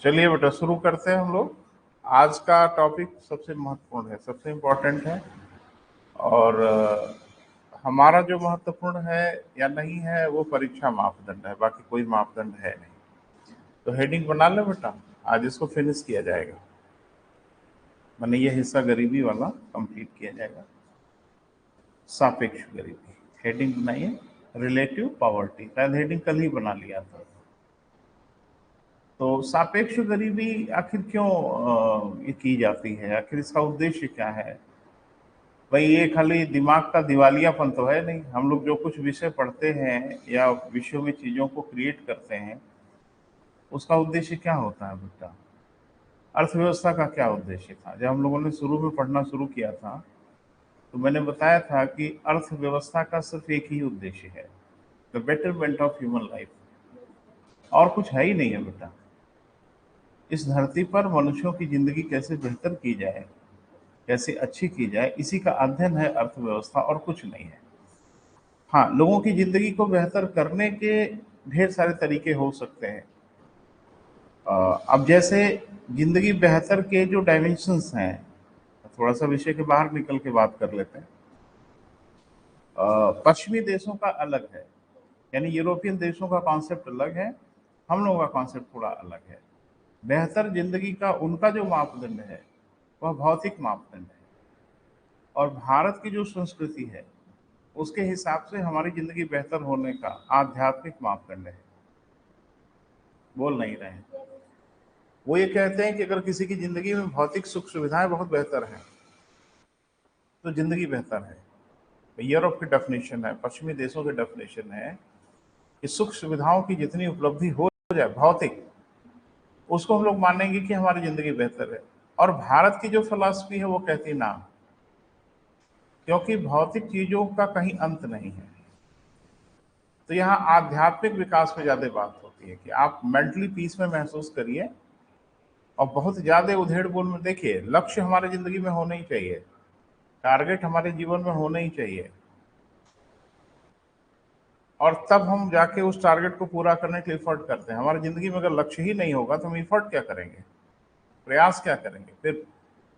चलिए बेटा शुरू करते हैं हम लोग। आज का टॉपिक सबसे महत्वपूर्ण है, सबसे इम्पोर्टेंट है और हमारा जो महत्वपूर्ण है या नहीं है वो परीक्षा मापदंड है, बाकी कोई मापदंड है नहीं। तो हेडिंग बना ले बेटा, आज इसको फिनिश किया जाएगा, मैंने ये हिस्सा गरीबी वाला कंप्लीट किया जाएगा। सापेक्ष गरीबी हेडिंग बनाइए, रिलेटिव पॉवर्टी, शायद हेडिंग कल ही बना लिया था। तो सापेक्ष गरीबी आखिर क्यों ये की जाती है, आखिर इसका उद्देश्य क्या है? भाई ये खाली दिमाग का दिवालियापन तो है नहीं। हम लोग जो कुछ विषय पढ़ते हैं या विषयों में चीज़ों को क्रिएट करते हैं उसका उद्देश्य क्या होता है बेटा? अर्थव्यवस्था का क्या उद्देश्य था? जब हम लोगों ने शुरू में पढ़ना शुरू किया था तो मैंने बताया था कि अर्थव्यवस्था का सिर्फ एक ही उद्देश्य है, the betterment of human life, और कुछ है ही नहीं है बेटा। इस धरती पर मनुष्यों की जिंदगी कैसे बेहतर की जाए, कैसे अच्छी की जाए, इसी का अध्ययन है अर्थव्यवस्था, और कुछ नहीं है। हाँ, लोगों की जिंदगी को बेहतर करने के ढेर सारे तरीके हो सकते हैं। अब जैसे जिंदगी बेहतर के जो डायमेंशंस हैं, थोड़ा सा विषय के बाहर निकल के बात कर लेते हैं। पश्चिमी देशों का अलग है, यानी यूरोपियन देशों का कॉन्सेप्ट अलग है, हम लोगों का कॉन्सेप्ट थोड़ा अलग है। बेहतर जिंदगी का उनका जो मापदंड है वह भौतिक मापदंड है, और भारत की जो संस्कृति है उसके हिसाब से हमारी जिंदगी बेहतर होने का आध्यात्मिक मापदंड है। बोल नहीं रहे हैं। वो ये कहते हैं कि अगर किसी की जिंदगी में भौतिक सुख सुविधाएं बहुत बेहतर हैं तो जिंदगी बेहतर है। यूरोप की डेफिनेशन है, पश्चिमी देशों की डेफिनेशन है कि सुख सुविधाओं की जितनी उपलब्धि हो जाए भौतिक, उसको हम लोग मानेंगे कि हमारी जिंदगी बेहतर है। और भारत की जो फिलॉसफी है वो कहती ना, क्योंकि भौतिक चीजों का कहीं अंत नहीं है। तो यहाँ आध्यात्मिक विकास में ज्यादा बात होती है कि आप मेंटली पीस में महसूस करिए, और बहुत ज्यादा उधेड़ बुन में देखिए। लक्ष्य हमारे जिंदगी में होना ही चाहिए, टारगेट हमारे जीवन में होना ही चाहिए, और तब हम जाके उस टारगेट को पूरा करने के लिए इफर्ट करते हैं। हमारी जिंदगी में अगर लक्ष्य ही नहीं होगा तो हम इफर्ट क्या करेंगे, प्रयास क्या करेंगे? फिर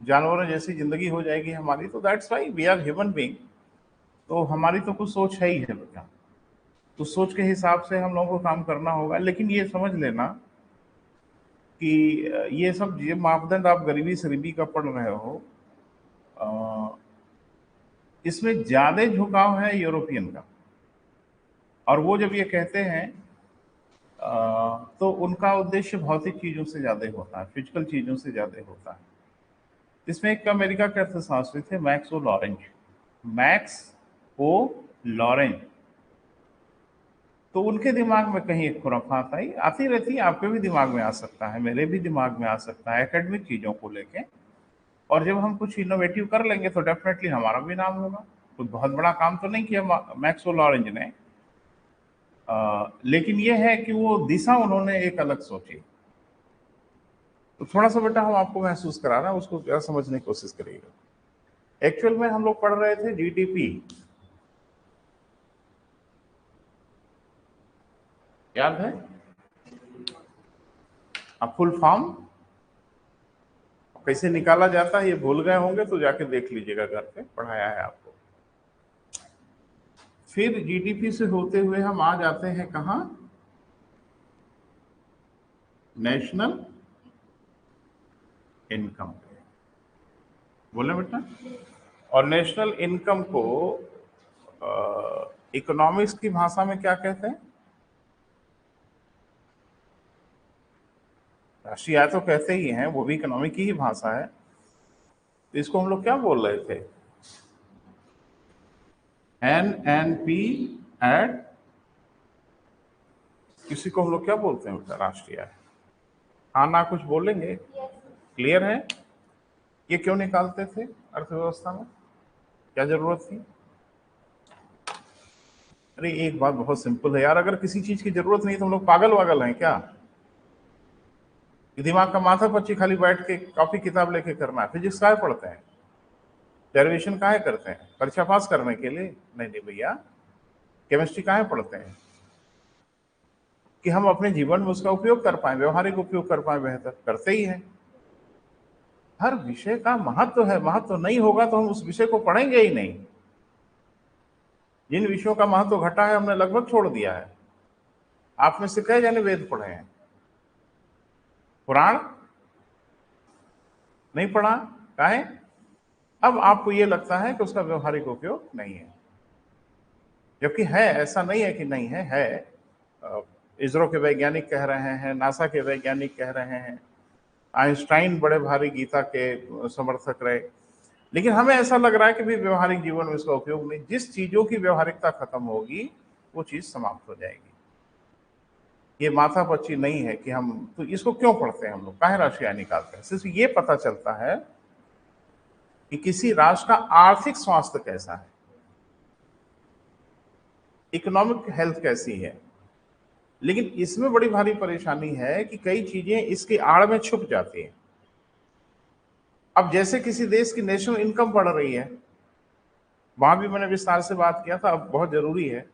जानवरों जैसी जिंदगी हो जाएगी हमारी। तो that's why we are human being. तो हमारी तो कुछ सोच है ही है बेटा, तो सोच के हिसाब से हम लोगों को काम करना होगा। लेकिन ये समझ लेना कि ये सब ये मापदंड आप गरीबी शरीबी का पढ़ रहे हो, इसमें ज्यादा झुकाव है यूरोपियन का। और वो जब ये कहते हैं तो उनका उद्देश्य भौतिक चीजों से ज्यादा होता है, फिजिकल चीजों से ज्यादा होता है। इसमें एक अमेरिका के अर्थशास्त्री थे, मैक्स ओ लॉरेंज। मैक्स ओ लॉरेंज। तो उनके दिमाग में कहीं एक खुराफात आई, आती रहती है, आपके भी दिमाग में आ सकता है, मेरे भी दिमाग में आ सकता है, एकेडमिक चीजों को लेके। और जब हम कुछ इनोवेटिव कर लेंगे तो डेफिनेटली हमारा भी नाम होगा। कुछ बहुत बड़ा काम तो नहीं किया मैक्स ओ लॉरेंज ने, लेकिन ये है कि वो दिशा उन्होंने एक अलग सोची। तो थोड़ा सा बेटा हम आपको महसूस करा रहा है, उसको जरा समझने की कोशिश करिएगा। एक्चुअल में हम लोग पढ़ रहे थे जीडीपी, याद है? अब फुल फॉर्म कैसे निकाला जाता है ये भूल गए होंगे तो जाके देख लीजिएगा, घर पे पढ़ाया है आपको। फिर जीडीपी से होते हुए हम आ जाते हैं कहाँ? National income. बोले बेटा? और नेशनल इनकम को इकोनॉमिक्स की भाषा में क्या कहते हैं? राष्ट्रीय आय तो कहते ही हैं, वो भी इकोनॉमिक की ही भाषा है। तो इसको हम लोग क्या बोल रहे थे? एनएनपी एट, किसी को हम लोग क्या बोलते हैं बेटा? राष्ट्रीय आय। हाँ ना कुछ बोलेंगे? क्लियर है? ये क्यों निकालते थे अर्थव्यवस्था में, क्या जरूरत थी? अरे एक बात बहुत सिंपल है यार, अगर किसी चीज की जरूरत नहीं तो हम लोग पागल वागल हैं क्या? दिमाग का माथा पच्ची खाली बैठ के कॉपी किताब लेके करना है। फिजिक्स काहे पढ़ते हैं, डेरिवेशन काहे करते हैं? परीक्षा पास करने के लिए? नहीं नहीं भैया। केमिस्ट्री काहे पढ़ते हैं? कि हम अपने जीवन में उसका उपयोग कर पाए, व्यवहारिक उपयोग कर पाए, बेहतर करते ही हैं। हर विषय का महत्व है, महत्व नहीं होगा तो हम उस विषय को पढ़ेंगे ही नहीं। जिन विषयों का महत्व घटा है हमने लगभग छोड़ दिया है। आप में से कई जने वेद पढ़े हैं, पुराण नहीं पढ़ा, काहे? अब आपको ये लगता है कि उसका व्यवहारिक उपयोग नहीं है, जबकि है, ऐसा नहीं है कि नहीं है। इसरो के वैज्ञानिक कह रहे हैं, नासा के वैज्ञानिक कह रहे हैं, आइंस्टाइन बड़े भारी गीता के समर्थक रहे, लेकिन हमें ऐसा लग रहा है कि भी व्यवहारिक जीवन में इसका उपयोग नहीं। जिस चीजों की व्यवहारिकता खत्म होगी वो चीज समाप्त हो जाएगी। ये माथा पच्ची नहीं है कि हम तो इसको क्यों पढ़ते हैं, हम लोग काहे राशियां निकालते हैं। सिर्फ ये पता चलता है कि किसी राष्ट्र का आर्थिक स्वास्थ्य कैसा है, इकोनॉमिक हेल्थ कैसी है। लेकिन इसमें बड़ी भारी परेशानी है कि कई चीजें इसकी आड़ में छुप जाती हैं। अब जैसे किसी देश की नेशनल इनकम बढ़ रही है, वहां भी मैंने विस्तार से बात किया था, अब बहुत जरूरी है।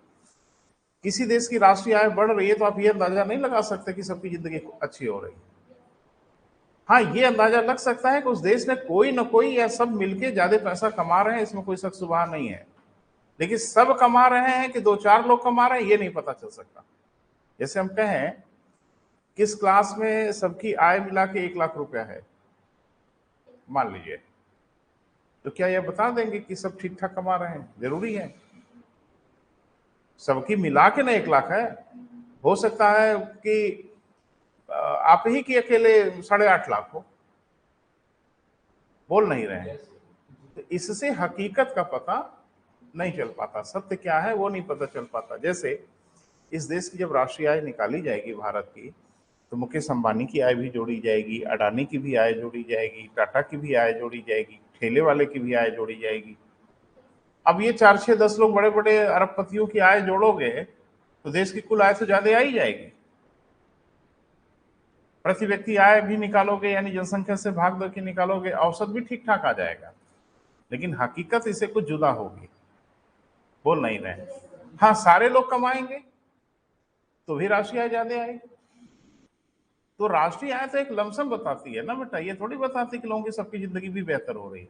किसी देश की राष्ट्रीय आय बढ़ रही है तो आप ये अंदाजा नहीं लगा सकते कि सबकी जिंदगी अच्छी हो रही है। हाँ, ये अंदाजा लग सकता है कि उस देश में कोई ना कोई या सब मिलके ज्यादा पैसा कमा रहे हैं, इसमें कोई शक शुबा नहीं है। लेकिन सब कमा रहे हैं कि दो चार लोग कमा रहे हैं, ये नहीं पता चल सकता। जैसे हम कहें किस क्लास में सबकी आय मिला के 1 लाख रुपया है, मान लीजिए, तो क्या यह बता देंगे कि सब ठीक ठाक कमा रहे हैं? जरूरी है? सबकी मिला के ना 1 लाख है। हो सकता है कि आप ही की अकेले 8.5 लाख हो, बोल नहीं रहे हैं। तो इससे हकीकत का पता नहीं चल पाता, सत्य क्या है वो नहीं पता चल पाता। जैसे इस देश की जब राष्ट्रीय आय निकाली जाएगी भारत की, तो मुकेश अंबानी की आय भी जोड़ी जाएगी, अडानी की भी आय जोड़ी जाएगी, टाटा की भी आय जोड़ी जाएगी, ठेले वाले की भी आय जोड़ी जाएगी। अब ये 4, 6, 10 लोग बड़े बड़े अरबपतियों की आय जोड़ोगे तो देश की कुल आय तो ज्यादा आ ही जाएगी। प्रति व्यक्ति आय भी निकालोगे, यानी जनसंख्या से भाग दो के निकालोगे, औसत भी ठीक ठाक आ जाएगा। लेकिन हकीकत इससे कुछ जुदा होगी, बोल नहीं रहे। हाँ, सारे लोग कमाएंगे तो भी राष्ट्रीय आय ज्यादा आएगी। तो राष्ट्रीय आय तो एक लमसम बताती है ना बेटा, ये थोड़ी बताती कि लोगों की सबकी जिंदगी भी बेहतर हो रही है।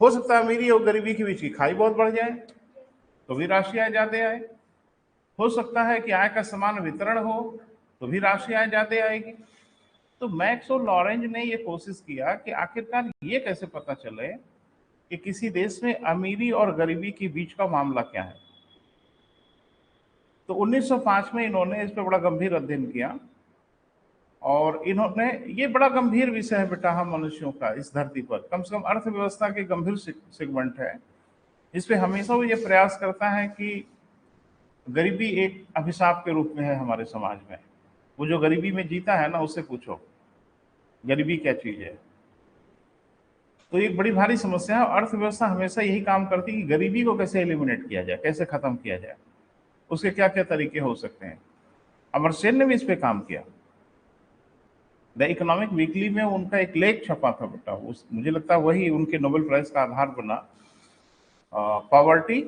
हो सकता है अमीरी और गरीबी के बीच की खाई बहुत बढ़ जाए तो भी राष्ट्रीय आय ज्यादा आए। हो सकता है कि आय का समान वितरण हो तो भी राष्ट्रीय आय ज्यादा आएगी। तो मैक्स और लॉरेंज ने यह कोशिश किया कि आखिरकार ये कैसे पता चले कि किसी देश में अमीरी और गरीबी के बीच का मामला क्या है। तो 1905 में इन्होंने इस पर बड़ा गंभीर अध्ययन किया, और इन्होंने, ये बड़ा गंभीर विषय है बेटा हम मनुष्यों का इस धरती पर, कम से कम अर्थव्यवस्था के गंभीर सेगमेंट है, जिसपे हमेशा वो ये प्रयास करता है कि गरीबी एक अभिशाप के रूप में है हमारे समाज में। वो जो गरीबी में जीता है ना, उससे पूछो गरीबी क्या चीज है। तो एक बड़ी भारी समस्या है। अर्थव्यवस्था हमेशा यही काम करती है कि गरीबी को कैसे एलिमिनेट किया जाए, कैसे खत्म किया जाए, उसके क्या क्या तरीके हो सकते हैं। अमर्त्य सेन ने भी इस पे काम किया। द इकोनॉमिक वीकली में उनका एक लेख छपा था बेटा, उस मुझे लगता है वही उनके नोबेल प्राइज का आधार बना। पॉवर्टी,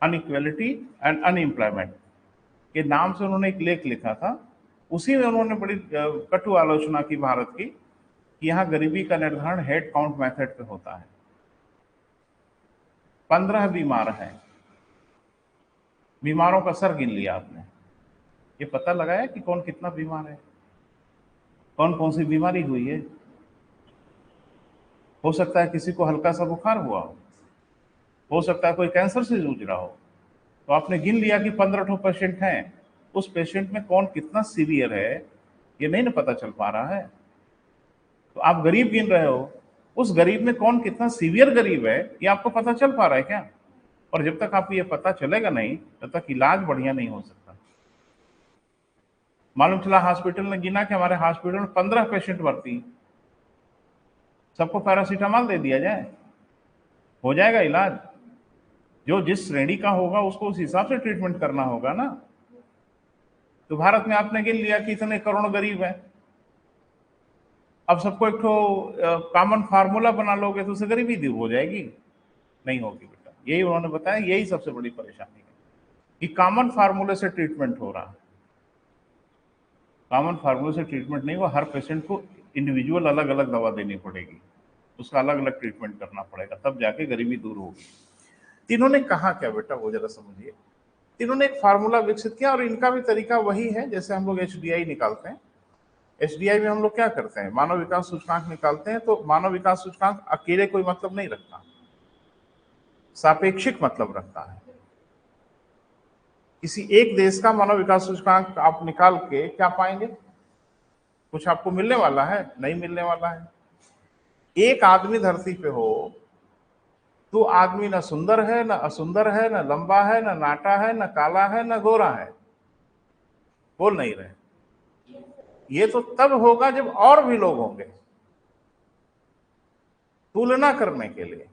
अनइक्वलिटी एंड अनएम्प्लॉयमेंट के नाम से उन्होंने एक लेख लिखा था। उसी में उन्होंने बड़ी कटु आलोचना की भारत की कि यहाँ गरीबी का निर्धारण हेड काउंट मेथड पे होता है। 15 बीमार हैं, बीमारों का सर गिन लिया आपने, ये पता लगाया कि कौन कितना बीमार है, कौन कौन सी बीमारी हुई है। हो सकता है किसी को हल्का सा बुखार हुआ हो सकता है कोई कैंसर से जूझ रहा हो। तो आपने गिन लिया कि 15 पेशेंट हैं, उस पेशेंट में कौन कितना सीवियर है ये नहीं ना पता चल पा रहा है। तो आप गरीब गिन रहे हो, उस गरीब में कौन कितना सीवियर गरीब है ये आपको पता चल पा रहा है क्या? और जब तक आपको ये पता चलेगा नहीं तब तक इलाज बढ़िया नहीं हो सकता। मालूम चला हॉस्पिटल ने गिना कि हमारे हॉस्पिटल में 15 पेशेंट भर्ती, सबको पैरासीटामॉल दे दिया जाए, हो जाएगा इलाज। जो जिस श्रेणी का होगा उसको उस हिसाब से ट्रीटमेंट करना होगा ना। तो भारत में आपने गिन लिया कि इतने करोड़ गरीब हैं, अब सबको एक कॉमन फार्मूला बना लोगे तो उससे गरीबी दूर हो जाएगी? नहीं होगी बेटा। यही उन्होंने बताया, यही सबसे बड़ी परेशानी है कि कॉमन फार्मूले से ट्रीटमेंट हो रहा है। कॉमन फार्मूले से ट्रीटमेंट नहीं हुआ, हर पेशेंट को इंडिविजुअल अलग अलग दवा देनी पड़ेगी, उसका अलग अलग ट्रीटमेंट करना पड़ेगा, तब जाके गरीबी दूर होगी। तीनों ने कहा क्या बेटा, वो जरा समझिए। तीनों ने एक फार्मूला विकसित किया और इनका भी तरीका वही है जैसे हम लोग HDI निकालते हैं। HDI में हम लोग क्या करते हैं, मानव विकास सूचकांक निकालते हैं, तो मानव विकास सूचकांक अकेले कोई मतलब नहीं रखता, सापेक्षिक मतलब रखता है। किसी एक देश का मानव विकास सूचकांक आप निकाल के क्या पाएंगे, कुछ आपको मिलने वाला है? नहीं मिलने वाला है। एक आदमी धरती पे हो तो आदमी ना सुंदर है, ना असुंदर है, ना लंबा है, ना नाटा है, ना काला है, ना गोरा है। बोल नहीं रहे। ये तो तब होगा जब और भी लोग होंगे तुलना करने के लिए।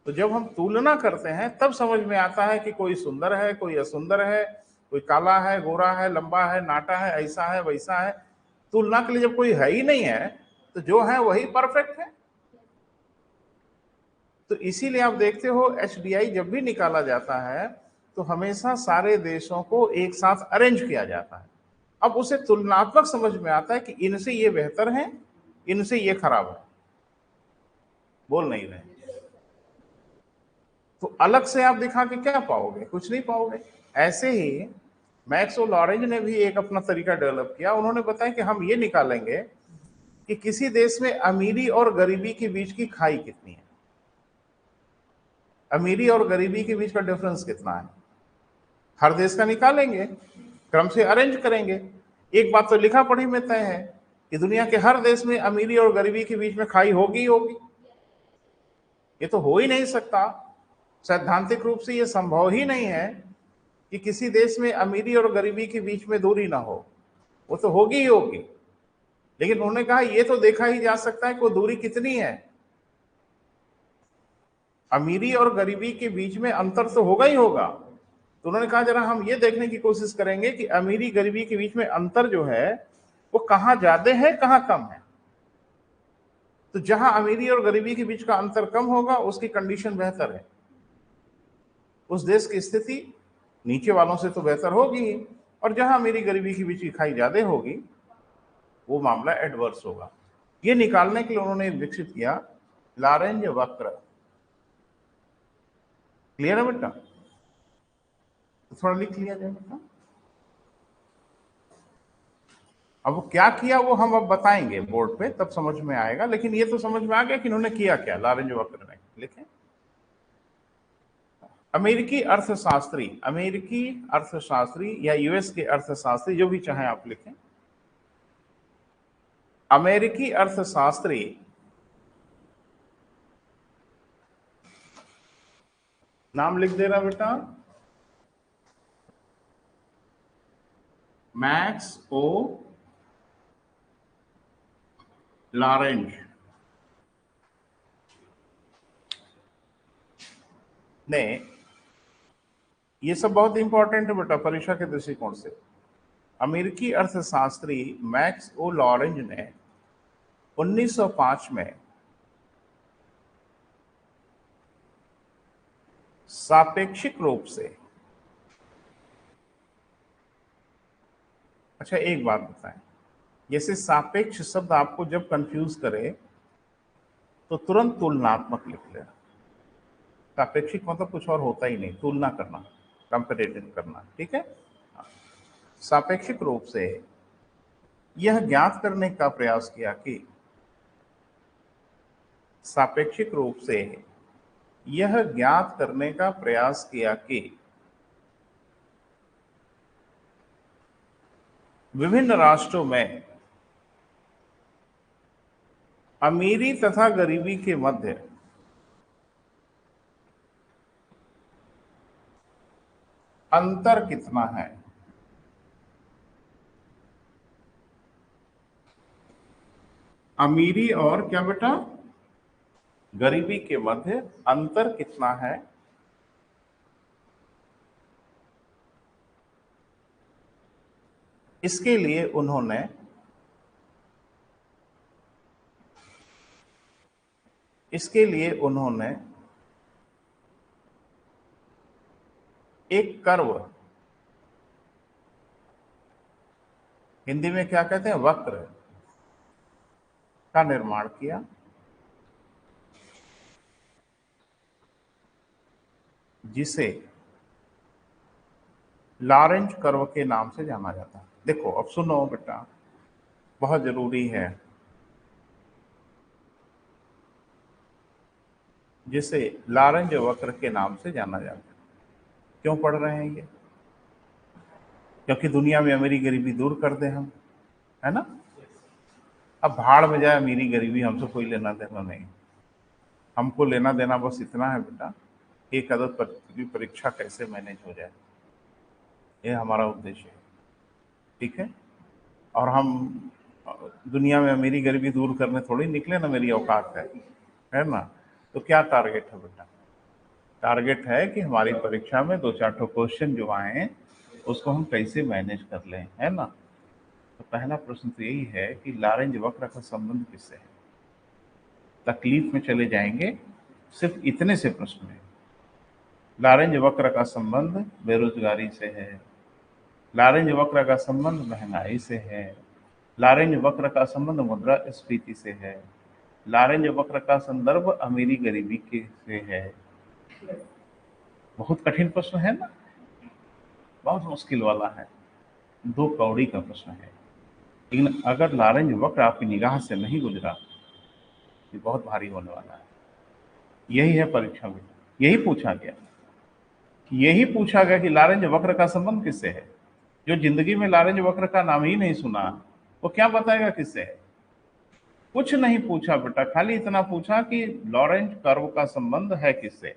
तो जब हम तुलना करते हैं तब समझ में आता है कि कोई सुंदर है, कोई असुंदर है, कोई काला है, गोरा है, लंबा है, नाटा है, ऐसा है, वैसा है। तुलना के लिए जब कोई है ही नहीं है तो जो है वही परफेक्ट है। तो इसीलिए आप देखते हो HDI जब भी निकाला जाता है तो हमेशा सारे देशों को एक साथ अरेंज किया जाता है। अब उसे तुलनात्मक समझ में आता है कि इनसे ये बेहतर है, इनसे ये खराब है। बोल नहीं रहे। तो अलग से आप दिखा के क्या पाओगे, कुछ नहीं पाओगे। ऐसे ही मैक्स और लॉरेंज ने भी एक अपना तरीका डेवलप किया। उन्होंने बताया कि हम ये निकालेंगे कि किसी देश में अमीरी और गरीबी के बीच की खाई कितनी है, अमीरी और गरीबी के बीच का डिफरेंस कितना है। हर देश का निकालेंगे, क्रम से अरेंज करेंगे। एक बात तो लिखा पढ़ी में तय है कि दुनिया के हर देश में अमीरी और गरीबी के बीच में खाई होगी ही होगी। ये तो हो ही नहीं सकता, सैद्धांतिक रूप से ये संभव ही नहीं है कि किसी देश में अमीरी और गरीबी के बीच में दूरी ना हो। वो तो होगी ही होगी। लेकिन उन्होंने कहा ये तो देखा ही जा सकता है कि वो दूरी कितनी है। अमीरी और गरीबी के बीच में अंतर तो होगा ही होगा। तो उन्होंने कहा जरा हम ये देखने की कोशिश करेंगे कि अमीरी गरीबी के बीच में अंतर जो है वो कहाँ ज्यादा है, कहाँ कम है। तो जहां अमीरी और गरीबी के बीच का अंतर कम होगा उसकी कंडीशन बेहतर है, उस देश की स्थिति नीचे वालों से तो बेहतर होगी ही। और जहां अमीरी गरीबी के बीच की खाई ज्यादा होगी वो मामला एडवर्स होगा। ये निकालने के लिए उन्होंने विकसित किया लॉरेंज वक्र। क्लियर है बेटा? तो थोड़ा लिख लिया जाए बेटा। अब वो क्या किया वो हम अब बताएंगे बोर्ड पे, तब समझ में आएगा। लेकिन ये तो समझ में आ गया कि इन्होंने किया क्या लॉरेंज वक्र ने। लिखें, अमेरिकी अर्थशास्त्री या US के अर्थशास्त्री, जो भी चाहे आप लिखें। अमेरिकी अर्थशास्त्री नाम लिख देना बेटा, मैक्स ओ लॉरेंज ने, ये सब बहुत इंपॉर्टेंट है बेटा परीक्षा के दृष्टिकोण से। अमेरिकी अर्थशास्त्री मैक्स ओ लॉरेंज ने 1905 में सापेक्षिक रूप से, अच्छा एक बात बताएं, जैसे सापेक्ष शब्द आपको जब कंफ्यूज करे तो तुरंत तुलनात्मक लिख लेना। सापेक्षिक मतलब कुछ और होता ही नहीं, तुलना करना, कंपेरेटिव करना, ठीक है। सापेक्षिक रूप से यह ज्ञात करने का प्रयास किया कि, सापेक्षिक रूप से यह ज्ञात करने का प्रयास किया कि विभिन्न राष्ट्रों में अमीरी तथा गरीबी के मध्य अंतर कितना है। अमीरी और क्या बेटा, गरीबी के मध्य अंतर कितना है, इसके लिए उन्होंने एक कर्व हिंदी में क्या कहते हैं, वक्र का निर्माण किया, जिसे लॉरेंज कर्व के नाम से जाना जाता है। देखो अब सुनो बेटा, बहुत जरूरी है, जिसे लॉरेंज वक्र के नाम से जाना जाता है। क्यों पढ़ रहे हैं ये? क्योंकि दुनिया में अमीरी गरीबी दूर कर दे हम, है ना। अब भाड़ में जाए अमीरी गरीबी, हमसे कोई लेना देना नहीं। हमको लेना देना बस इतना है बेटा, एक अदद की परीक्षा कैसे मैनेज हो जाए, ये हमारा उद्देश्य है, ठीक है। और हम दुनिया में अमीरी गरीबी दूर करने थोड़ी निकले ना, मेरी औकात है ना। तो क्या टारगेट है बेटा? टारगेट है कि हमारी परीक्षा में 2-4 क्वेश्चन जो आए उसको हम कैसे मैनेज कर लें, है ना। तो पहला प्रश्न तो यही है कि लॉरेंज वक्र का संबंध किससे है। तकलीफ में चले जाएंगे, सिर्फ इतने से प्रश्न है। लॉरेंज वक्र का संबंध बेरोजगारी से है, लॉरेंज वक्र का संबंध महंगाई से है, लॉरेंज वक्र का संबंध मुद्रास्फीति से है, लॉरेंज वक्र का संदर्भ अमीरी गरीबी के से है। बहुत कठिन प्रश्न है ना, बहुत मुश्किल वाला है, 2 कौड़ी का प्रश्न है। लेकिन अगर लॉरेंज वक्र आपकी निगाह से नहीं गुजरा, ये बहुत भारी होने वाला है। यही है परीक्षा में, यही पूछा गया, कि लॉरेंज वक्र का संबंध किससे है। जो जिंदगी में लॉरेंज वक्र का नाम ही नहीं सुना, वो क्या बताएगा किससे है। कुछ नहीं पूछा बेटा, खाली इतना पूछा कि लॉरेंज कर्व का संबंध है किससे,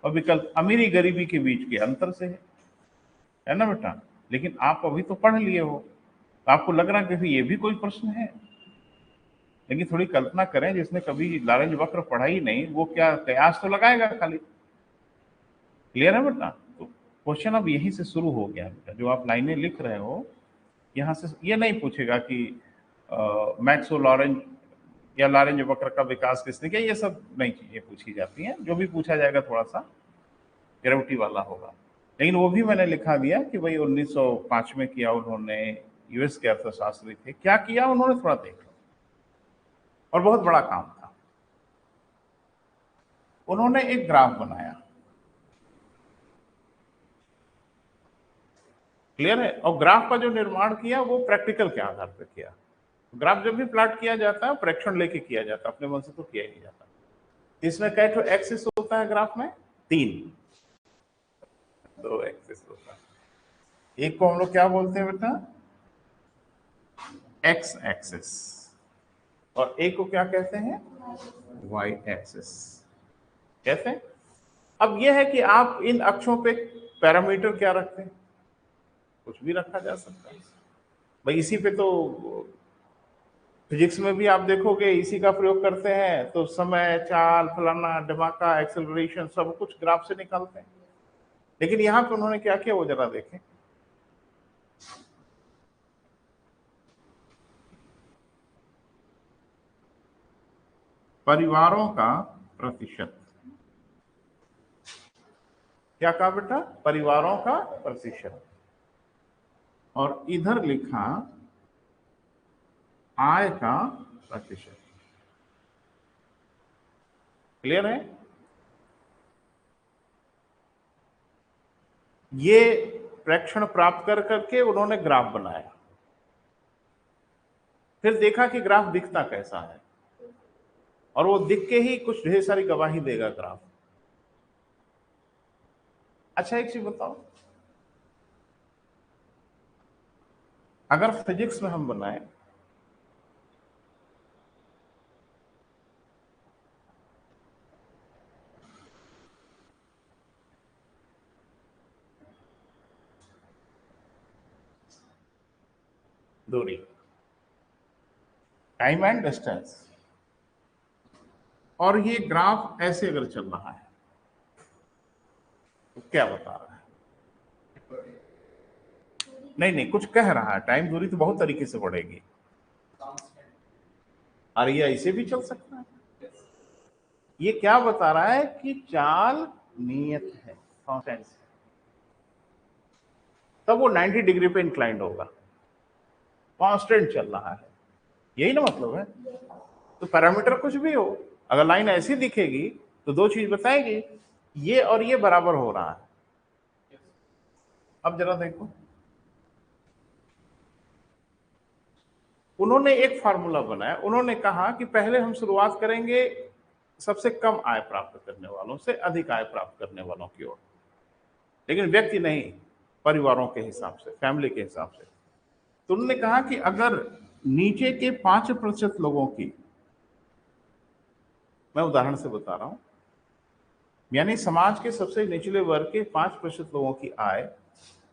और विकल्प अमीरी गरीबी के बीच के अंतर से है ना बेटा। लेकिन आप अभी तो पढ़ लिए हो, तो आपको लग रहा है कि ये भी कोई प्रश्न है। लेकिन थोड़ी कल्पना करें, जिसने कभी लॉरेंज वक्र पढ़ा ही नहीं, वो क्या कयास तो लगाएगा खाली। क्लियर है बेटा? तो क्वेश्चन अब यहीं से शुरू हो गया बेटा, जो आप लाइनें लिख रहे हो यहाँ से ये नहीं पूछेगा कि मैक्स और लॉरेंज या लॉरेंज वक्र का विकास किसने किया, ये सब नई चीजें पूछी जाती हैं। जो भी पूछा जाएगा थोड़ा सा ग्रेविटी वाला होगा। लेकिन वो भी मैंने लिखा दिया कि भाई 1905 में किया उन्होंने, यूएस के अर्थशास्त्री थे, क्या किया उन्होंने थोड़ा देख लो। और बहुत बड़ा काम था, उन्होंने एक ग्राफ बनाया। क्लियर है? और ग्राफ का जो निर्माण किया वो प्रैक्टिकल के आधार पर किया। ग्राफ जब भी प्लॉट किया जाता है प्रेक्षण लेके किया जाता है, अपने मन से तो किया ही नहीं जाता। इसमें कै ठो एक्सिस होता है ग्राफ में? 3, 2 एक्सिस होता है। एक को हम लोग क्या बोलते हैं बेटा? X axis. और एक को क्या कहते हैं? वाई एक्सिस कहते हैं। अब यह है कि आप इन अक्षों पे पैरामीटर क्या रखते हैं, कुछ भी रखा जा सकता है भाई। इसी पे तो फिजिक्स में भी आप देखोगे इसी का प्रयोग करते हैं, तो समय, चाल, फलाना ढमाका, एक्सेलरेशन सब कुछ ग्राफ से निकालते हैं। लेकिन यहां पे उन्होंने क्या किया वो जरा देखें। परिवारों का प्रतिशत, क्या कहा बेटा? परिवारों का प्रतिशत। और इधर लिखा आय का प्रतिशत। क्लियर है? ये प्रेक्षण प्राप्त कर करके उन्होंने ग्राफ बनाया। फिर देखा कि ग्राफ दिखता कैसा है, और वो दिख के ही कुछ ढेर सारी गवाही देगा ग्राफ। अच्छा एक चीज बताओ, अगर फिजिक्स में हम बनाए दूरी, टाइम एंड डिस्टेंस, और ये ग्राफ ऐसे अगर चल रहा है तो क्या बता रहा है? नहीं नहीं, कुछ कह रहा है। टाइम दूरी तो बहुत तरीके से बढ़ेगी, और ये ऐसे भी चल सकता है। ये क्या बता रहा है कि चाल नियत है, कांस्टेंट है, तब वो 90 डिग्री पे इंक्लाइंड होगा। कांस्टेंट चल रहा है, यही ना मतलब है। तो पैरामीटर कुछ भी हो, अगर लाइन ऐसी दिखेगी तो दो चीज बताएगी, ये और ये बराबर हो रहा है। अब जरा देखो, उन्होंने एक फार्मूला बनाया, उन्होंने कहा कि पहले हम शुरुआत करेंगे सबसे कम आय प्राप्त करने वालों से अधिक आय प्राप्त करने वालों की ओर, लेकिन व्यक्ति नहीं, परिवारों के हिसाब से, फैमिली के हिसाब से। तो उन्होंने कहा कि अगर नीचे के 5% लोगों की, मैं उदाहरण से बता रहा हूं, यानी समाज के सबसे निचले वर्ग के 5% लोगों की आय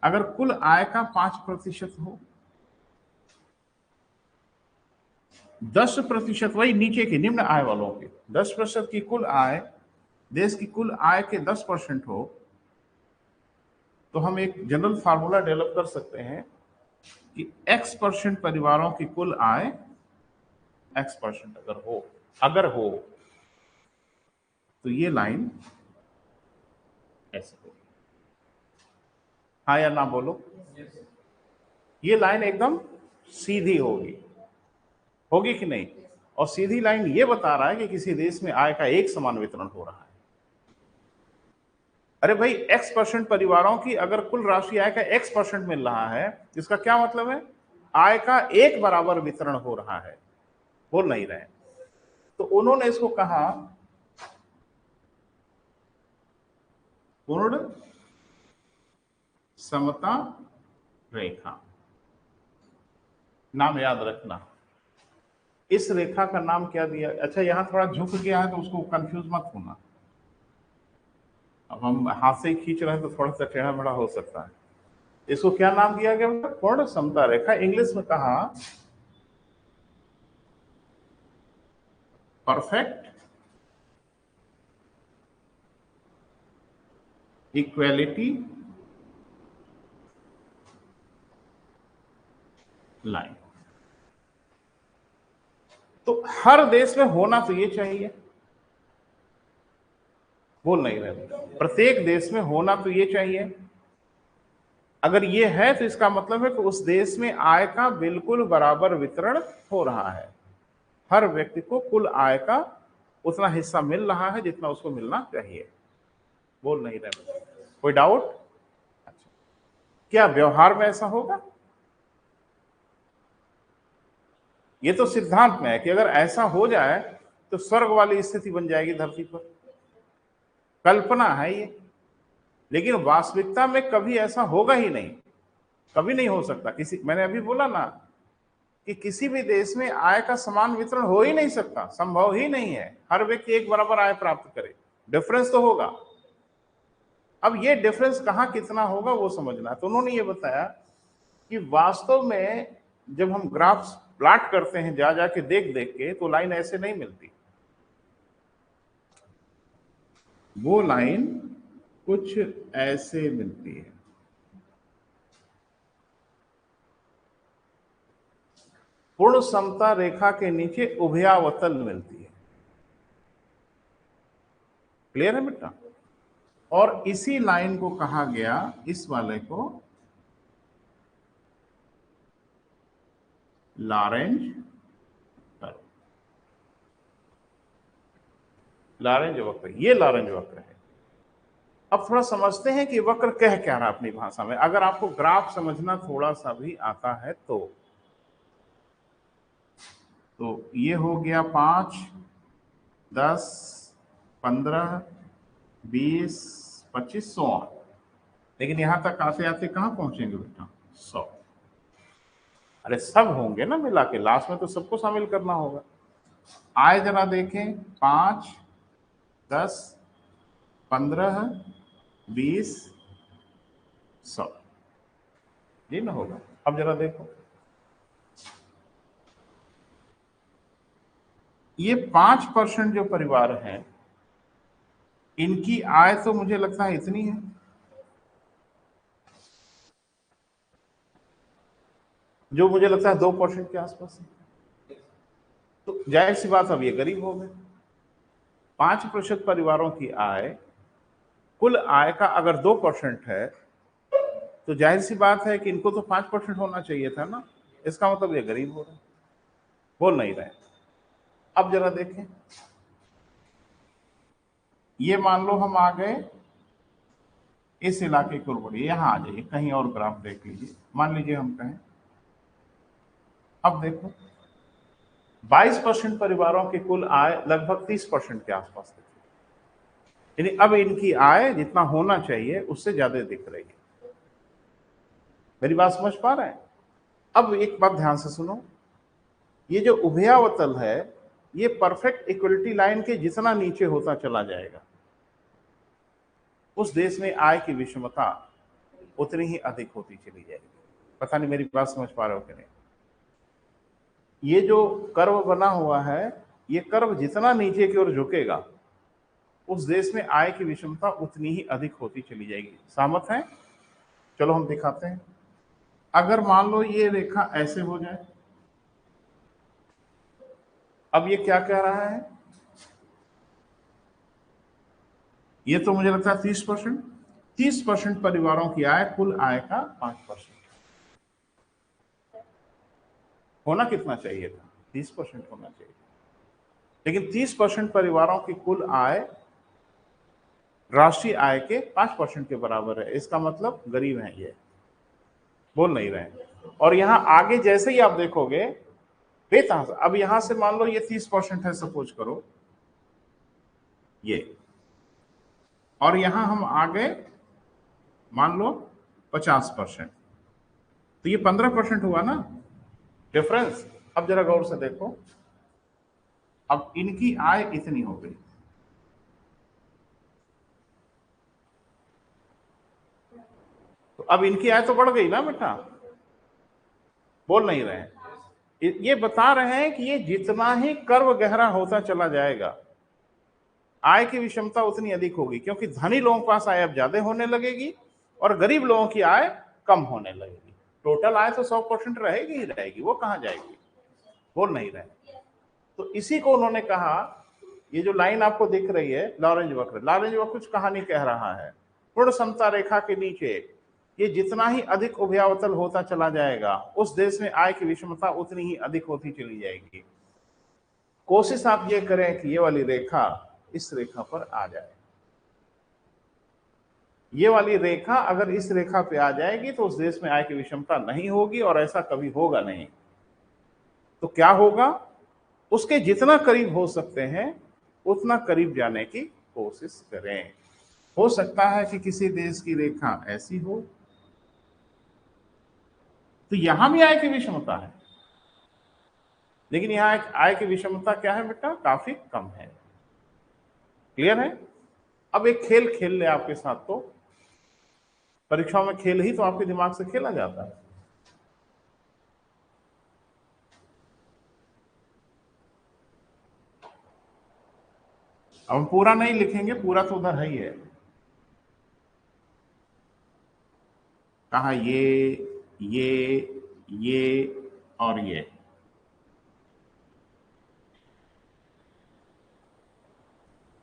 अगर कुल आय का 5% हो, 10%, वही नीचे के निम्न आय वालों के 10% की कुल आय देश की कुल आय के 10% हो, तो हम एक जनरल फार्मूला डेवलप कर सकते हैं कि X% परिवारों की कुल आय X% अगर हो तो ये लाइन ऐसे होगी। हाँ या ना बोलो, ये लाइन एकदम सीधी होगी कि नहीं? और सीधी लाइन ये बता रहा है कि किसी देश में आय का एक समान वितरण हो रहा है। अरे भाई, X% परिवारों की अगर कुल राशि आय का X% मिल रहा है, इसका क्या मतलब है? आय का एक बराबर वितरण हो रहा है, बोल नहीं रहे। तो उन्होंने इसको कहा पूर्ण समता रेखा। नाम याद रखना, इस रेखा का नाम क्या दिया? अच्छा, यहां थोड़ा झुक गया है तो उसको कंफ्यूज मत होना, अब हम हाथ से ही खींच रहे हैं तो थोड़ा सा टेढ़ा मेढ़ा हो सकता है। इसको क्या नाम दिया गया? पूर्ण समता रेखा। इंग्लिश में कहा परफेक्ट इक्वेलिटी लाइन। तो हर देश में होना तो ये चाहिए, बोल नहीं रहे, प्रत्येक देश में होना तो ये चाहिए। अगर ये है तो इसका मतलब है कि उस देश में आय का बिल्कुल बराबर वितरण हो रहा है, हर व्यक्ति को कुल आय का उतना हिस्सा मिल रहा है जितना उसको मिलना चाहिए, बोल नहीं रहे। कोई डाउट? अच्छा, क्या व्यवहार में ऐसा होगा? ये तो सिद्धांत में है कि अगर ऐसा हो जाए तो स्वर्ग वाली स्थिति बन जाएगी धरती पर, कल्पना है ये, लेकिन वास्तविकता में कभी ऐसा होगा ही नहीं, कभी नहीं हो सकता। किसी, मैंने अभी बोला ना कि किसी भी देश में आय का समान वितरण हो ही नहीं सकता, संभव ही नहीं है, हर व्यक्ति एक बराबर आय प्राप्त करे, डिफरेंस तो होगा। अब ये डिफरेंस कहां कितना होगा वो समझना। तो उन्होंने ये बताया कि वास्तव में जब हम ग्राफ्स प्लॉट करते हैं जा जाके देख देख के, तो लाइन ऐसे नहीं मिलती, वो लाइन कुछ ऐसे मिलती है। पूर्ण समता रेखा के नीचे उभयावतल मिलती है। क्लियर है बेटा? और इसी लाइन को कहा गया, इस वाले को लॉरेंज कर्व, लॉरेंज वक्र, ये लॉरेंज वक्र है। अब थोड़ा समझते हैं कि वक्र कह क्या रहा अपनी भाषा में, अगर आपको ग्राफ समझना थोड़ा सा भी आता है तो ये हो गया 5, 10, 15, 20, 25, 100, लेकिन यहां तक आते आते कहां पहुंचेंगे बेटा? 100। अरे सब होंगे ना मिला के, लास्ट में तो सबको शामिल करना होगा। आय जरा देखें, 5, 10, 15, 20, 100, ये ना होगा। अब जरा देखो, ये 5% जो परिवार हैं, इनकी आय तो मुझे लगता है इतनी है, जो मुझे लगता है 2% के आसपास है। तो जाहिर सी बात, अब ये गरीब हो गए। 5% परिवारों की आय, कुल आय का अगर 2% है, तो जाहिर सी बात है कि इनको तो 5% होना चाहिए था ना। इसका मतलब ये गरीब हो रहे हैं, बोल नहीं रहे। अब जरा देखें, ये मान लो हम आ गए इस इलाके को बढ़िए, यहां आ जाइए, कहीं और ग्राफ देख लीजिए। मान लीजिए हम कहें, अब देखो 22% परिवारों की कुल आय लगभग 30% के आसपास दिख रही है। यानी अब इनकी आय जितना होना चाहिए उससे ज्यादा दिख रही है। मेरी बात समझ पा रहे हैं? अब एक बात ध्यान से सुनो, ये जो उभयावतल है ये परफेक्ट इक्वलिटी लाइन के जितना नीचे होता चला जाएगा उस देश में आय की विषमता उतनी ही अधिक होती चली जाएगी। पता नहीं मेरी बात समझ पा रहे हो कि नहीं? ये जो कर्व बना हुआ है, ये कर्व जितना नीचे की ओर झुकेगा उस देश में आय की विषमता उतनी ही अधिक होती चली जाएगी। सहमत हैं? चलो हम दिखाते हैं। अगर मान लो ये रेखा ऐसे हो जाए, अब ये क्या कह रहा है? ये तो मुझे लगता है 30% परिवारों की आय कुल आय का 5%। होना कितना चाहिए था? 30% होना चाहिए, लेकिन 30% परिवारों की कुल आय राष्ट्रीय आय के 5% के बराबर है। इसका मतलब गरीब हैं ये, बोल नहीं रहे हैं। और यहां आगे जैसे ही आप देखोगे बेतहाशा, अब यहां से मान लो ये 30% है सपोज करो ये, और यहां हम आ गए मान लो 50%, तो ये 15% हुआ ना डिफरेंस। अब जरा गौर से देखो, अब इनकी आय इतनी हो गई, तो अब इनकी आय तो बढ़ गई ना बेटा, बोल नहीं रहे हैं। ये बता रहे हैं कि ये जितना ही कर्व गहरा होता चला जाएगा आय की विषमता उतनी अधिक होगी, क्योंकि धनी लोगों के पास आय अब ज्यादा होने लगेगी और गरीब लोगों की आय कम होने लगेगी। टोटल आय तो 100% रहेगी ही रहेगी, वो कहां जाएगी, बोल नहीं रहे। तो इसी को उन्होंने कहा, ये जो लाइन आपको दिख रही है लॉरेंज वक्र, लॉरेंज वक्र कुछ कहानी कह रहा है, पूर्ण समता रेखा के नीचे ये जितना ही अधिक उभयावतल होता चला जाएगा उस देश में आय की विषमता उतनी ही अधिक होती चली जाएगी। कोशिश आप ये करें कि ये वाली रेखा इस रेखा पर आ जाए। ये वाली रेखा अगर इस रेखा पे आ जाएगी तो उस देश में आय की विषमता नहीं होगी, और ऐसा कभी होगा नहीं। तो क्या होगा, उसके जितना करीब हो सकते हैं उतना करीब जाने की कोशिश करें। हो सकता है कि किसी देश की रेखा ऐसी हो, तो यहां भी आय की विषमता है, लेकिन यहां आय की विषमता क्या है बेटा, काफी कम है। क्लियर है? अब एक खेल खेल ले आपके साथ, तो परीक्षाओं में खेल ही तो आपके दिमाग से खेला जाता है। अब हम पूरा नहीं लिखेंगे, पूरा तो उधर है ही है। कहा ये और ये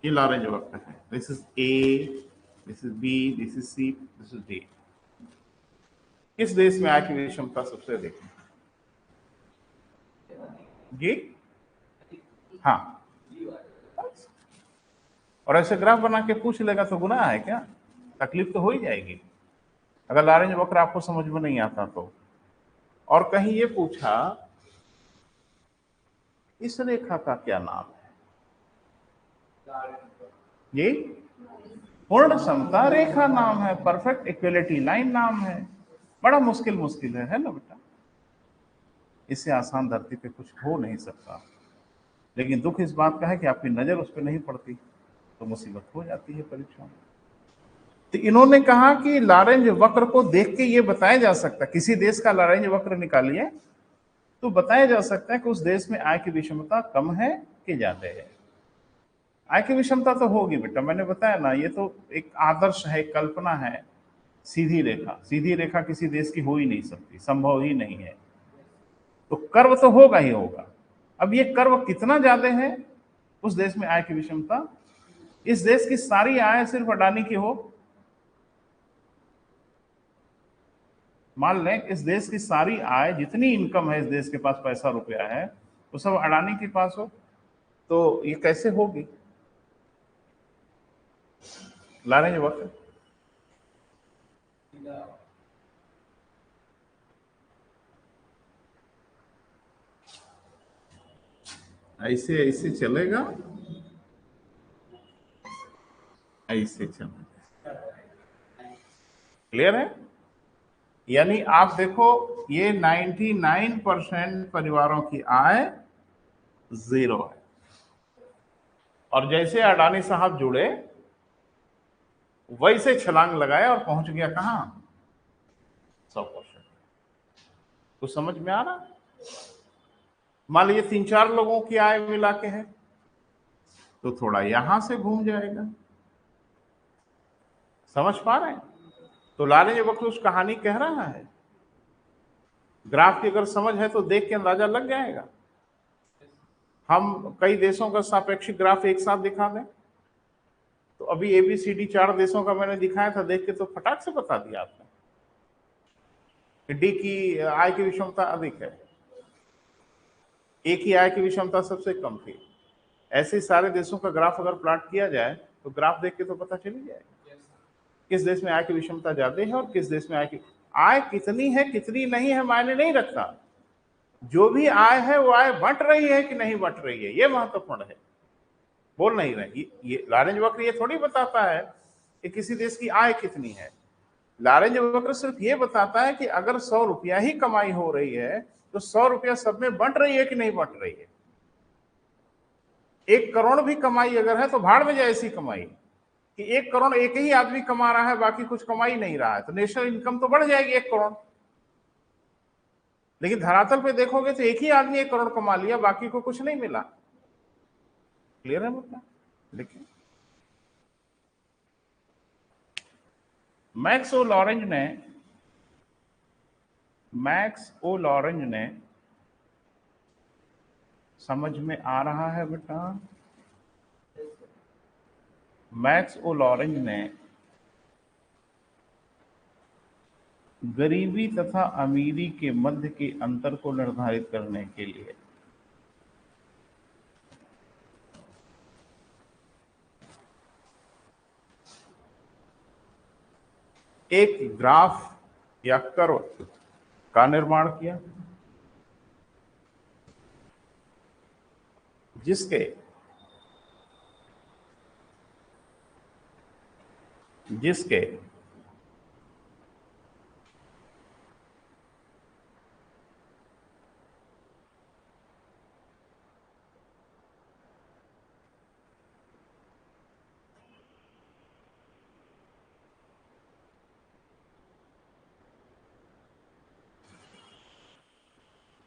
लॉरेंज वक्र है। This is A, this is B, this is C, this is D. किस देश में आय की विषमता सबसे अधिक है? जी हाँ, और ऐसे ग्राफ बना के पूछ लेगा तो गुनाह है क्या? तकलीफ तो हो ही जाएगी अगर लॉरेंज वक्र आपको समझ में नहीं आता तो। और कहीं ये पूछा इस रेखा का क्या नाम है? जी, पूर्ण समता रेखा नाम है, परफेक्ट इक्वलिटी लाइन नाम है। बड़ा मुश्किल है ना बेटा? इससे आसान धरती पे कुछ हो नहीं सकता। लेकिन दुख इस बात का है कि आपकी नजर उस पर नहीं पड़ती, तो मुसीबत हो जाती है परीक्षा में। तो इन्होंने कहा कि लॉरेंज वक्र को देख के ये बताया जा सकता है, किसी देश का लॉरेंज वक्र निकालिए तो बताया जा सकता है कि उस देश में आय की विषमता कम है कि ज्यादा है। आय की विषमता तो होगी बेटा, मैंने बताया ना, ये तो एक आदर्श है, कल्पना है। सीधी रेखा किसी देश की हो ही नहीं सकती, संभव ही नहीं है। तो कर्व तो होगा ही होगा। अब ये कर्व कितना ज्यादा है उस देश में आय की विषमता, इस देश की सारी आय सिर्फ अडानी की हो, मान लें इस देश की सारी आय, जितनी इनकम है इस देश के पास, पैसा रुपया है, वो सब अडानी के पास हो, तो ये कैसे होगी? लारेंज वक्त ऐसे ऐसे चलेगा, ऐसे चलेगा। क्लियर है? यानी आप देखो, ये 99% परिवारों की आय जीरो है, और जैसे अडानी साहब जुड़े वैसे छलांग लगाया और पहुंच गया कहां? 100%। कुछ समझ में आ रहा? मान लीजिए 3-4 लोगों की आय मिला के है, तो थोड़ा यहां से घूम जाएगा। समझ पा रहे हैं? तो लालच वक्त उस कहानी कह रहा है, ग्राफ की अगर समझ है तो देख के अंदाजा लग जाएगा। हम कई देशों का सापेक्षिक ग्राफ एक साथ दिखा दें, तो अभी ABCD 4 देशों का मैंने दिखाया था, देख के तो फटाक से बता दिया आपने कि डी की आय की विषमता अधिक है, ए की आय की विषमता सबसे कम थी। ऐसे सारे देशों का ग्राफ अगर प्लॉट किया जाए तो ग्राफ देख के तो पता चल ही जाएगा किस देश में आय की विषमता ज्यादा है और किस देश में आय कितनी है कितनी नहीं है मायने नहीं रखता। जो भी आय है वो आय बंट रही है कि नहीं बंट रही है, ये महत्वपूर्ण है। बोल नहीं रहे ये लारेंज वक्र ये थोड़ी बताता है कि किसी देश की आय कितनी है। लारेंज वक्र सिर्फ ये बताता है कि अगर 100 रुपया ही कमाई हो रही है तो 100 रुपया सब में बंट रही है कि नहीं बंट रही है। 1 करोड़ भी कमाई अगर है तो भाड़ में जाए ऐसी कमाई कि 1 करोड़ एक ही आदमी कमा रहा है, बाकी कुछ कमाई नहीं रहा है, तो नेशनल इनकम तो बढ़ जाएगी 1 करोड़। लेकिन धरातल पे देखोगे तो एक ही आदमी 1 करोड़ कमा लिया, बाकी को कुछ नहीं मिला। क्लियर है मुद्दा? देखिए, मैक्स ओ लॉरेंज ने समझ में आ रहा है बेटा? मैक्स ओ लॉरेंज ने गरीबी तथा अमीरी के मध्य के अंतर को निर्धारित करने के लिए एक ग्राफ या कर्व का निर्माण किया, जिसके जिसके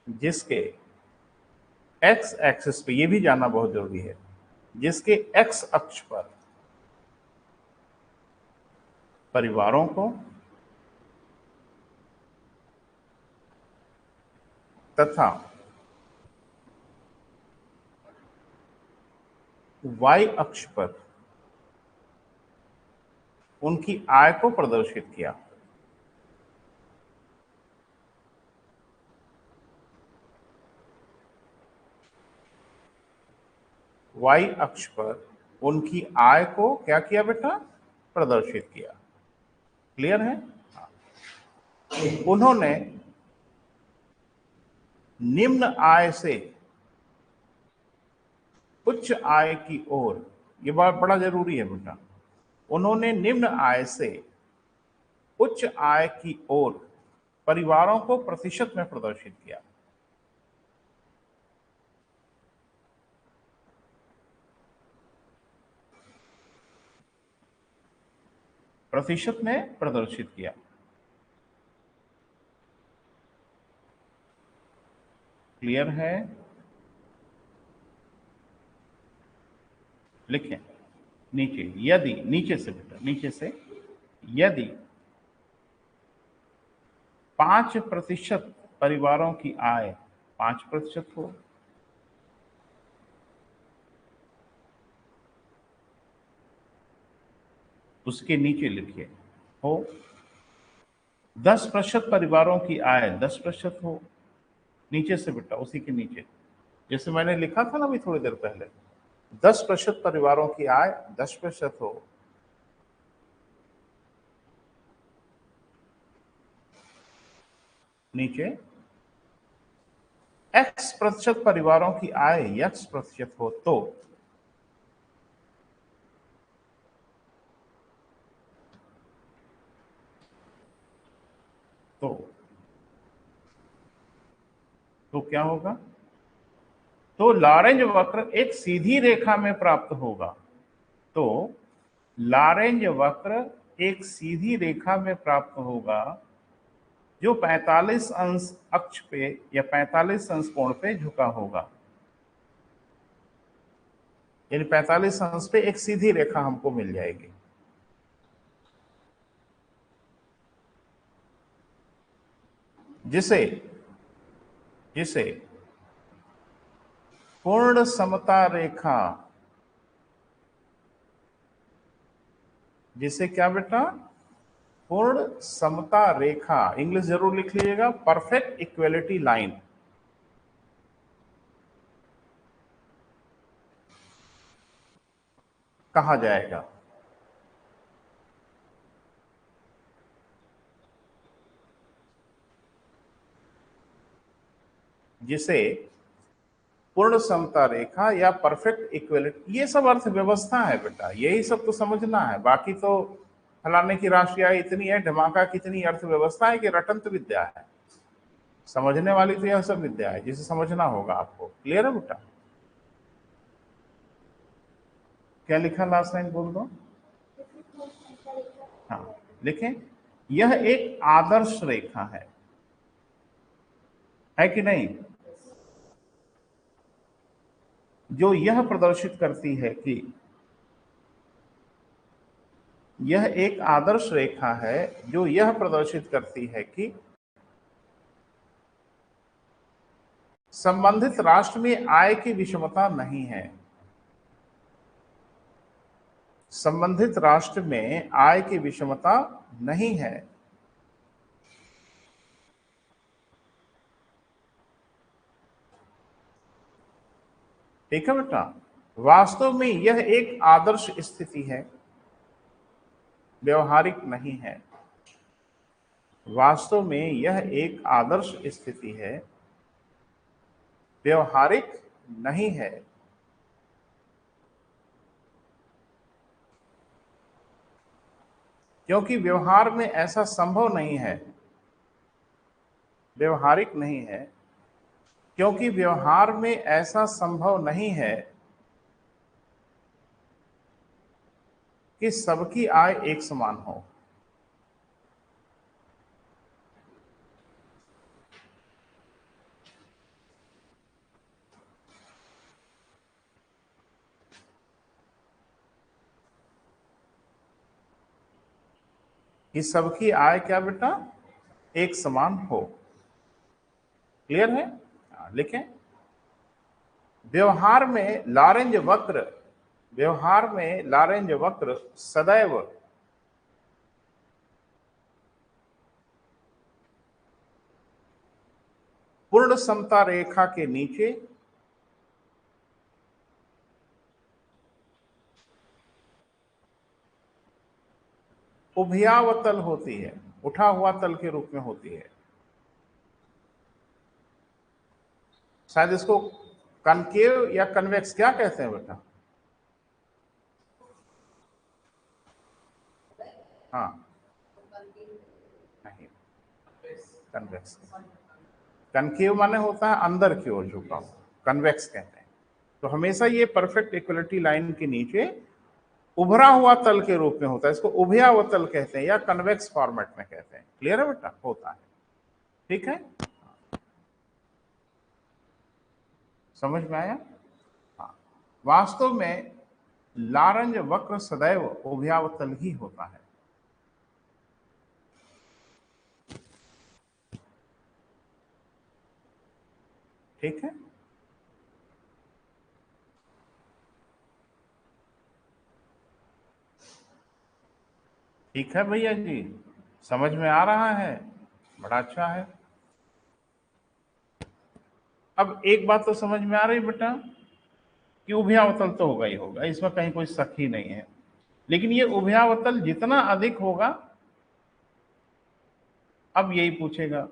जिसके एक्स एक्सिस पे, ये भी जानना बहुत जरूरी है, जिसके एक्स अक्ष पर परिवारों को तथा वाई अक्ष पर उनकी आय को प्रदर्शित किया। वाई अक्ष पर उनकी आय को क्या किया बेटा? प्रदर्शित किया। क्लियर है? उन्होंने निम्न आय से उच्च आय की ओर, ये बात बड़ा जरूरी है बेटा, उन्होंने निम्न आय से उच्च आय की ओर परिवारों को प्रतिशत में प्रदर्शित किया। प्रतिशत में प्रदर्शित किया। क्लियर है? लिखें नीचे, यदि, नीचे से बेटा, नीचे से, यदि 5% परिवारों की आय 5% हो, उसके नीचे लिखिए हो, 10% परिवारों की आय 10% हो, नीचे से बेटा उसी के नीचे, जैसे मैंने लिखा था ना अभी थोड़ी देर पहले, 10% परिवारों की आय 10% हो, नीचे X% परिवारों की आय X% हो तो तो क्या होगा? तो लॉरेंज वक्र एक सीधी रेखा में प्राप्त होगा। तो लॉरेंज वक्र एक सीधी रेखा में प्राप्त होगा जो 45 अंश अक्ष पे या 45 अंश कोण पे झुका होगा, यानी 45 अंश पे एक सीधी रेखा हमको मिल जाएगी। जिसे जिसे पूर्ण समता रेखा, जिसे क्या बेटा? पूर्ण समता रेखा, इंग्लिश जरूर लिख लीजिएगा, परफेक्ट इक्वलिटी लाइन कहा जाएगा। जिसे पूर्ण समता रेखा या परफेक्ट इक्वलिटी, ये सब अर्थव्यवस्था है बेटा, यही सब तो समझना है। बाकी तो फलाने की राशि आय इतनी है, धमाका कितनी अर्थव्यवस्था है कि रटंत विद्या है। समझने वाली तो यह सब विद्या है जिसे समझना होगा आपको। क्लियर है बेटा? क्या लिखा लास्ट लाइन बोल दो। हाँ लिखें, यह एक आदर्श रेखा है कि नहीं, जो यह प्रदर्शित करती है कि यह एक आदर्श रेखा है जो यह प्रदर्शित करती है कि संबंधित राष्ट्र में आय की विषमता नहीं है। संबंधित राष्ट्र में आय की विषमता नहीं है। ठीक है बेटा? वास्तव में यह एक आदर्श स्थिति है, व्यवहारिक नहीं है। वास्तव में यह एक आदर्श स्थिति है, व्यवहारिक नहीं है। क्योंकि व्यवहार में ऐसा संभव नहीं है। व्यवहारिक नहीं है क्योंकि व्यवहार में ऐसा संभव नहीं है कि सबकी आय एक समान हो। कि सबकी आय क्या बेटा? एक समान हो। क्लियर है? लिखें, व्यवहार में लॉरेंज वक्र, व्यवहार में लॉरेंज वक्र सदैव पूर्ण समता रेखा के नीचे उभयावतल होती है, उठा हुआ तल के रूप में होती है। शायद इसको कनकेव या कन्वेक्स क्या कहते हैं बेटा? हाँ नहीं, कन्वेक्स। कनकेव माने होता है अंदर की ओर झुका हुआ, कन्वेक्स कहते हैं। तो हमेशा ये परफेक्ट इक्वलिटी लाइन के नीचे उभरा हुआ तल के रूप में होता है, इसको उभयावतल कहते हैं या कन्वेक्स फॉर्मेट में कहते हैं। क्लियर है बेटा? होता है। ठीक है, समझ में आया? हाँ, वास्तव में लारंज वक्र सदैव उभयावतल ही होता है। ठीक है, ठीक है भैया जी, समझ में आ रहा है? बड़ा अच्छा है। अब एक बात तो समझ में आ रही बेटा कि उभयावतल तो होगा ही होगा, इसमें कहीं कोई शक ही नहीं है। लेकिन ये उभयावतल जितना अधिक होगा, अब यही पूछेगा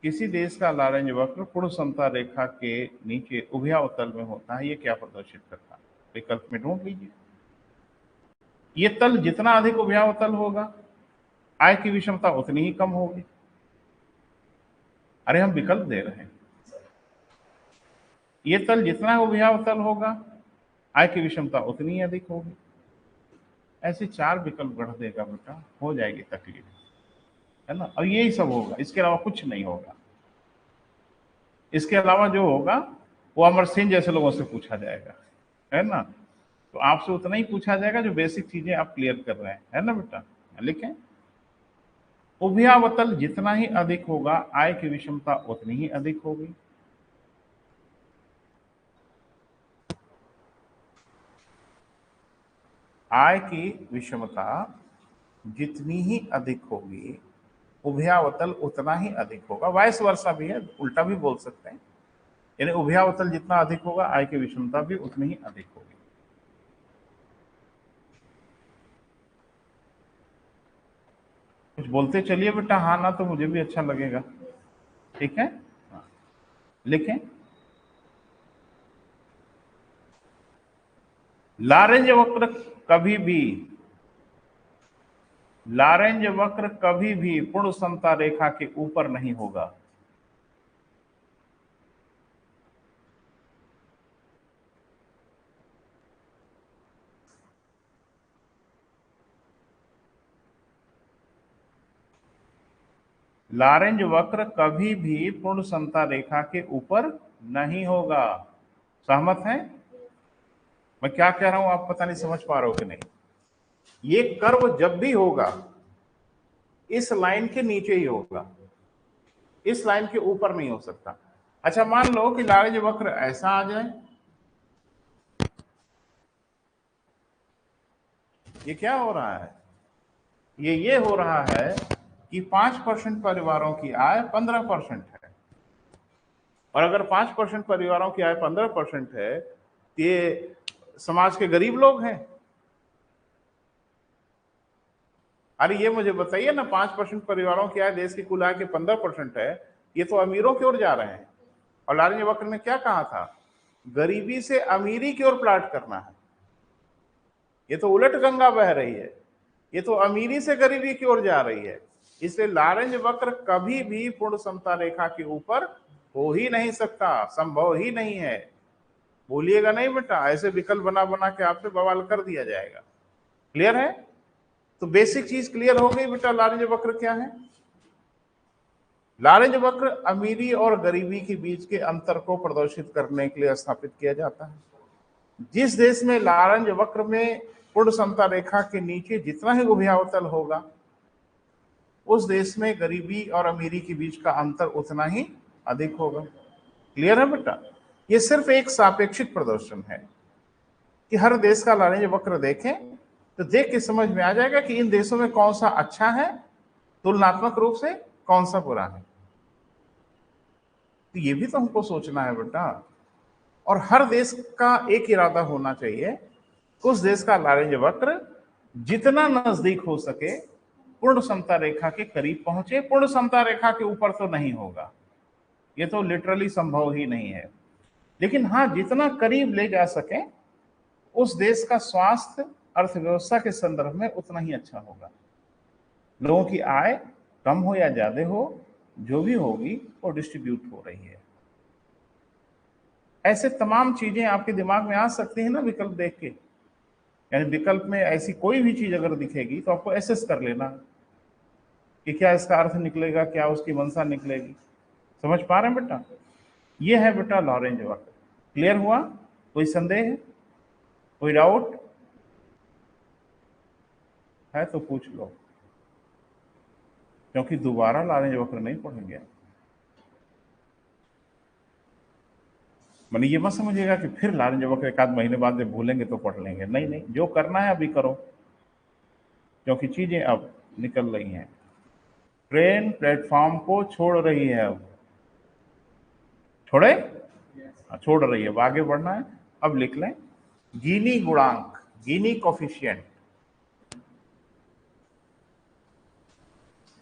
किसी देश का लारेंज वक्र पूर्ण समता रेखा के नीचे उभयावतल में होता है, ये क्या प्रदर्शित करता है? विकल्प में ढूंढ लीजिए। ये तल जितना अधिक उभयावतल होगा, आय की विषमता उतनी ही कम होगी। अरे हम विकल्प दे रहे हैं। ये तल जितना उभयावतल होगा, आय की विषमता उतनी ही अधिक होगी। ऐसे 4 विकल्प गढ़ देगा बेटा, हो जाएगी तकलीफ, है ना। और यही सब होगा, इसके अलावा कुछ नहीं होगा। इसके अलावा जो होगा वो अमर सिंह जैसे लोगों से पूछा जाएगा, है ना। तो आपसे उतना ही पूछा जाएगा जो बेसिक चीजें आप क्लियर कर रहे हैं, है ना बेटा। लिखें, उभयावतल जितना ही अधिक होगा, आय की विषमता उतनी ही अधिक होगी। आय की विषमता जितनी ही अधिक होगी, उभयावतल उतना ही अधिक होगा। वाइस वर्सा भी है, उल्टा भी बोल सकते हैं। यानी उभयावतल जितना अधिक होगा, आय की विषमता भी उतनी ही अधिक होगी। कुछ बोलते चलिए बेटा, हाँ ना, तो मुझे भी अच्छा लगेगा। ठीक है, हाँ। लिखें, लारेंज वक्र कभी भी लारेंज वक्र कभी भी पूर्ण समता रेखा के ऊपर नहीं होगा। लारेंज वक्र कभी भी पूर्ण समता रेखा के ऊपर नहीं होगा। सहमत हैं? मैं क्या कह रहा हूं आप पता नहीं समझ पा रहे हो कि नहीं। ये कर्व जब भी होगा, इस लाइन के नीचे ही होगा, इस लाइन के ऊपर नहीं हो सकता। अच्छा, मान लो कि लारेंज वक्र ऐसा आ जाए, ये क्या हो रहा है? ये हो रहा है कि 5% परिवारों की आय 15% है, और अगर 5% परिवारों की आय 15% है, तो ये समाज के गरीब लोग हैं। अरे ये मुझे बताइए ना, 5% परिवारों की आय देश की कुल आय के 15% है, ये तो अमीरों की ओर जा रहे हैं। और लारेंज वक्र ने क्या कहा था? गरीबी से अमीरी की ओर प्लाट करना है। ये तो उलट गंगा बह रही है, ये तो अमीरी से गरीबी की ओर जा रही है। इसलिए लारेंज वक्र कभी भी पूर्ण समता रेखा के ऊपर हो ही नहीं सकता, संभव ही नहीं है। बोलिएगा नहीं बेटा, ऐसे विकल्प बना बना के आपसे बवाल कर दिया जाएगा। क्लियर है? तो बेसिक चीज क्लियर हो गई बेटा, लारेंज वक्र क्या है। लारेंज वक्र अमीरी और गरीबी के बीच के अंतर को प्रदर्शित करने के लिए स्थापित किया जाता है। जिस देश में लारेंज वक्र में पूर्ण समता रेखा के नीचे जितना ही उभयावतल होगा, उस देश में गरीबी और अमीरी के बीच का अंतर उतना ही अधिक होगा। क्लियर है बेटा? ये सिर्फ एक सापेक्षिक प्रदर्शन है कि हर देश का लारेंज वक्र देखें तो देख के समझ में आ जाएगा कि इन देशों में कौन सा अच्छा है, तुलनात्मक रूप से कौन सा बुरा है। तो ये भी तो हमको सोचना है बेटा। और हर देश का एक इरादा होना चाहिए, उस देश का लारेंज वक्र जितना नजदीक हो सके पूर्ण समता रेखा के करीब पहुंचे। पूर्ण समता रेखा के ऊपर तो नहीं होगा, ये तो लिटरली संभव ही नहीं है। लेकिन हाँ, जितना करीब ले जा सके, उस देश का स्वास्थ्य अर्थव्यवस्था के संदर्भ में उतना ही अच्छा होगा। लोगों की आय कम हो या ज्यादा हो, जो भी होगी वो डिस्ट्रीब्यूट हो रही है। ऐसे तमाम चीजें आपके दिमाग में आ सकती है ना विकल्प देख के। यानी विकल्प में ऐसी कोई भी चीज अगर दिखेगी तो आपको एसेस कर लेना कि क्या इसका अर्थ निकलेगा, क्या उसकी मंशा निकलेगी। समझ पा रहे हैं बेटा? ये है बेटा लॉरेंज वक्र। क्लियर हुआ? कोई संदेह है, कोई डाउट है तो पूछ लो, क्योंकि दोबारा लारेंज वक्र नहीं पढ़ेंगे। मैंने ये मत समझिएगा कि फिर लारेंज वक्र एक आध महीने बाद जब भूलेंगे तो पढ़ लेंगे। नहीं नहीं, जो करना है अभी करो, क्योंकि चीजें अब निकल रही हैं। ट्रेन प्लेटफॉर्म को छोड़ रही है। अब छोड़े? छोड़ रही है, अब आगे बढ़ना है। अब लिख लें गीनी गुणांक, गीनी कोफिशिएंट,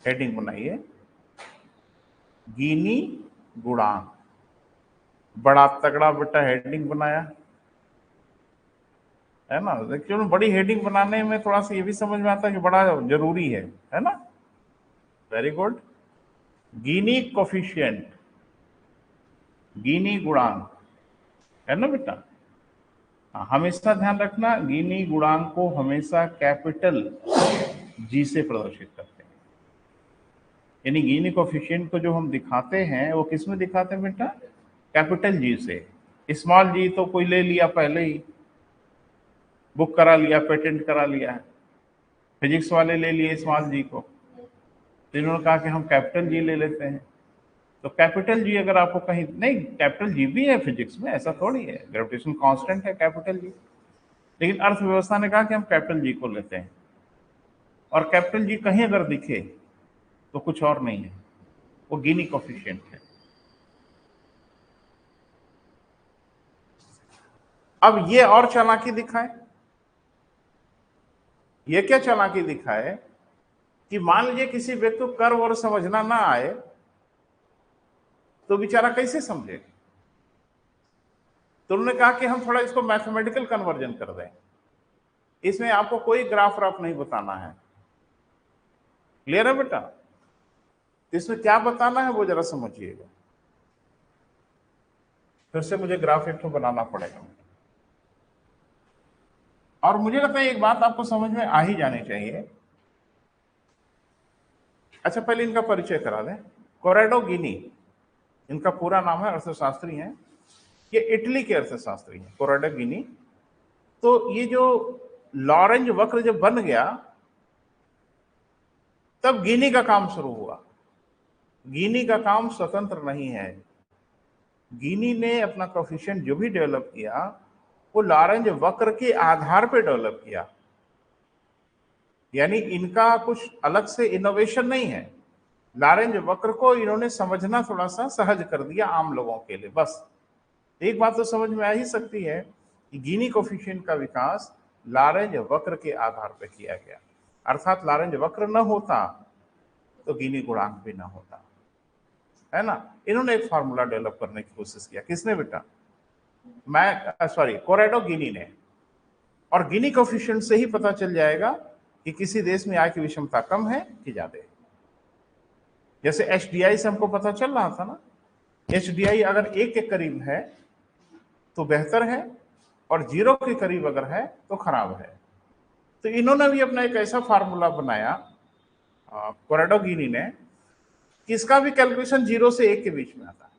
हेडिंग बनाइए गीनी गुणांक। बड़ा तगड़ा बेटा हेडिंग बनाया है ना। देखिए बड़ी हेडिंग बनाने में थोड़ा सा ये भी समझ में आता है कि बड़ा जरूरी है ना। Very good. Gini coefficient, Gini गुणांक है ना बेटा। हमेशा ध्यान रखना गीनी गुणांक को हमेशा कैपिटल जी से प्रदर्शित करते हैं। यानी गीनी कोफिशिएंट को जो हम दिखाते हैं वो किस में दिखाते हैं बेटा? कैपिटल जी से। स्मॉल जी तो कोई ले लिया पहले ही, बुक करा लिया, पेटेंट करा लिया है, फिजिक्स वाले ले लिए स्मॉल जी को, तो इन्होंने कहा कि हम कैपिटल जी ले लेते हैं। तो कैपिटल जी अगर आपको कहीं नहीं, कैपिटल जी भी है फिजिक्स में, ऐसा थोड़ी है, ग्रेविटेशन कांस्टेंट है कैपिटल जी, लेकिन अर्थव्यवस्था ने कहा कि हम कैपिटल जी को लेते हैं। और कैपिटल जी कहीं अगर दिखे तो कुछ और नहीं है, वो गीनी कोफिशिएंट है। अब ये और चालाकी दिखाए, ये क्या चालाकी दिखाए कि मान लीजिए किसी व्यक्ति को कर्व और समझना ना आए तो बेचारा कैसे समझे। तो उन्होंने कहा कि हम थोड़ा इसको मैथमेटिकल कन्वर्जन कर दें, इसमें आपको कोई ग्राफ राफ नहीं बताना है। क्लियर है बेटा? इसमें क्या बताना है वो जरा समझिएगा। फिर से मुझे ग्राफ एक तो बनाना पड़ेगा, और मुझे लगता है एक बात आपको समझ में आ ही जानी चाहिए। अच्छा पहले इनका परिचय करा दें। कोरेडो गिनी इनका पूरा नाम है, अर्थशास्त्री हैं, ये इटली के अर्थशास्त्री हैं कोरेडो गिनी। तो ये जो लॉरेंज वक्र जब बन गया तब गिनी का काम शुरू हुआ। गिनी का काम स्वतंत्र नहीं है, गिनी ने अपना कोफिशिएंट जो भी डेवलप किया वो लॉरेंज वक्र के आधार पर डेवलप किया। यानी इनका कुछ अलग से इनोवेशन नहीं है, लॉरेंज वक्र को इन्होंने समझना थोड़ा सा सहज कर दिया आम लोगों के लिए। बस एक बात तो समझ में आ ही सकती है कि गिनी कोफिशिएंट का विकास लॉरेंज वक्र के आधार पर किया गया, अर्थात लॉरेंज वक्र न होता तो गिनी गुणांक भी ना होता, है ना। इन्होंने एक फार्मूला डेवलप करने की कोशिश किया। किसने बेटा? कोरेडो गिनी ने। और गिनी कोफिशिएंट से ही पता चल जाएगा कि किसी देश में आय की विषमता कम है कि ज्यादा है। जैसे HDI से हमको पता चल रहा था ना, HDI अगर 1 के करीब है तो बेहतर है, और 0 के करीब अगर है तो खराब है। तो इन्होंने भी अपना एक ऐसा फार्मूला बनाया कोरेडो गिनी ने कि इसका भी कैलकुलेशन 0 से 1 के बीच में आता है।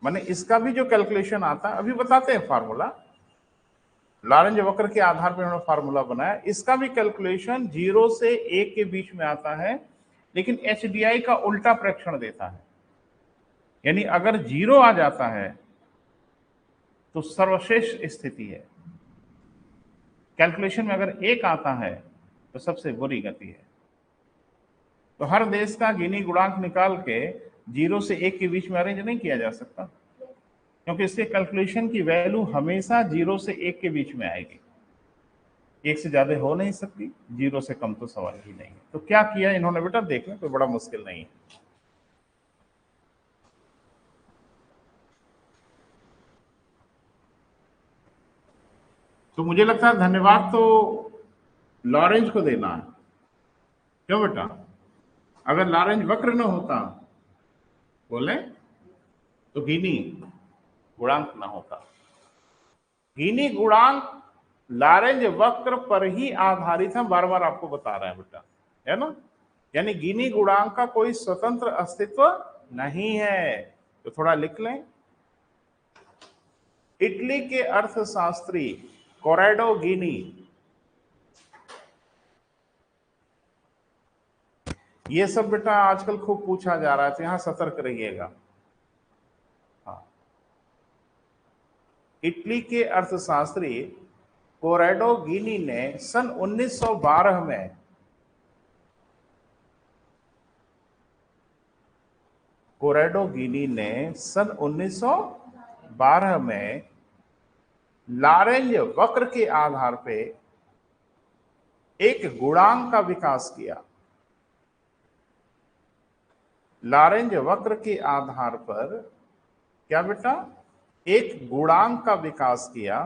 माने इसका भी जो कैलकुलेशन आता है, अभी बताते हैं फार्मूला, लॉरेंज वक्र के आधार पर उन्होंने फार्मूला बनाया, इसका भी कैलकुलेशन 0 से 1 के बीच में आता है, लेकिन HDI का उल्टा प्रेक्षण देता है। यानी अगर 0 आ जाता है तो सर्वश्रेष्ठ स्थिति है, कैलकुलेशन में अगर 1 आता है तो सबसे बुरी गति है। तो हर देश का गिनी गुणांक निकाल के 0 से 1 के बीच में अरेंज नहीं किया जा सकता, क्योंकि इसके कैलकुलेशन की वैल्यू हमेशा 0 से 1 के बीच में आएगी, 1 से ज्यादा हो नहीं सकती, 0 से कम तो सवाल ही नहीं है। तो क्या किया इन्होंने बेटा, देख लें, कोई बड़ा मुश्किल नहीं है। तो मुझे लगता है धन्यवाद तो लॉरेंज को देना है, क्यों बेटा? अगर लॉरेंज वक्र न होता बोले तो गिनी गुणांक ना होता। गिनी गुणांक लॉरेंज वक्र पर ही आधारित है, बार बार आपको बता रहे हैं बेटा, है ना। यानी गिनी गुणांक का कोई स्वतंत्र अस्तित्व नहीं है। तो थोड़ा लिख लें, इटली के अर्थशास्त्री कोरेडो गिनी, ये सब बेटा आजकल खूब पूछा जा रहा है, तो यहां सतर्क रहिएगा। हाँ, इटली के अर्थशास्त्री कोरेडो गिनी ने सन 1912 में कोरेडो गिनी ने सन 1912 में लॉरेंज वक्र के आधार पे एक गुणांक का विकास किया। लॉरेंज वक्र के आधार पर क्या बेटा, एक गुणांक का विकास किया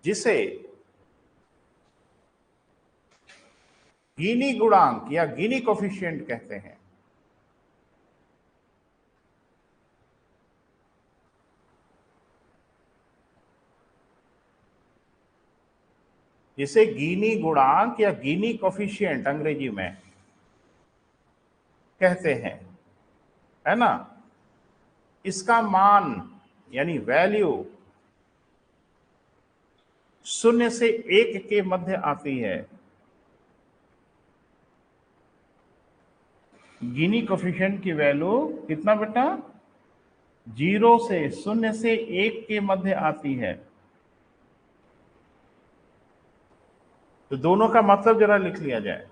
जिसे गिनी गुणांक या गिनी कोफिशिएंट कहते हैं। जिसे गिनी गुणांक या गिनी कोफिशिएंट अंग्रेजी में कहते हैं, है ना। इसका मान यानी वैल्यू 0 से 1 के मध्य आती है। गिनी कोफिशिएंट की वैल्यू कितना बेटा, 0 से 1 के मध्य आती है। तो दोनों का मतलब जरा लिख लिया जाए।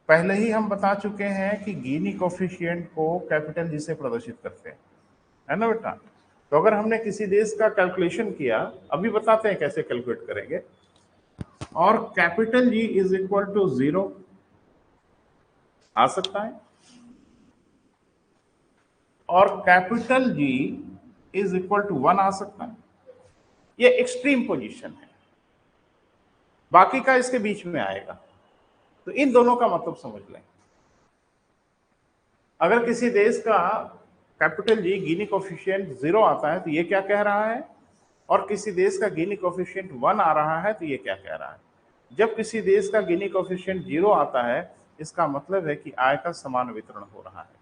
पहले ही हम बता चुके हैं कि गिनी कोफिशिएंट को कैपिटल जी से प्रदर्शित करते हैं, है ना बेटा। तो अगर हमने किसी देश का कैलकुलेशन किया, अभी बताते हैं कैसे कैलकुलेट करेंगे, और capital G is equal to 0 आ सकता है, और capital G is equal to 1 आ सकता है। ये एक्सट्रीम पोजीशन है, बाकी का इसके बीच में आएगा। तो इन दोनों का मतलब समझ लें। अगर किसी देश का कैपिटल जी गिनी कोफिशिएंट 0 आता है तो ये क्या कह रहा है, और किसी देश का गिनी कोफिशिएंट 1 आ रहा है तो ये क्या कह रहा है। जब किसी देश का गिनी कोफिशिएंट 0 आता है, इसका मतलब है कि आय का समान वितरण हो रहा है।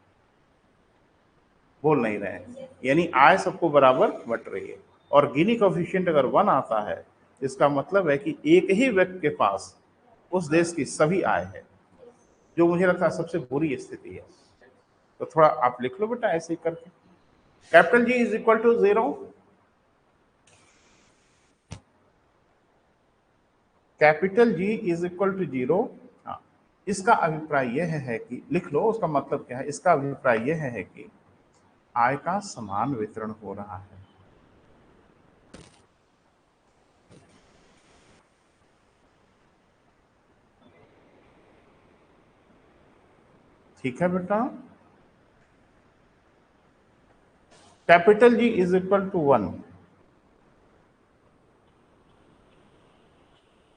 बोल नहीं रहे हैं, यानी आय सबको बराबर बट रही है। और गिनी कोफिशिएंट अगर 1 आता है, इसका मतलब है कि एक ही व्यक्ति के पास उस देश की सभी आय है, जो मुझे लगता है सबसे बुरी स्थिति है। तो थोड़ा आप लिख लो बेटा ऐसे ही करके, capital G is equal to 0, capital G is equal to 0। हाँ, इसका अभिप्राय यह है कि, लिख लो उसका मतलब क्या है, इसका अभिप्राय यह है कि आय का समान वितरण हो रहा है। ठीक है बेटा, capital G is equal to 1।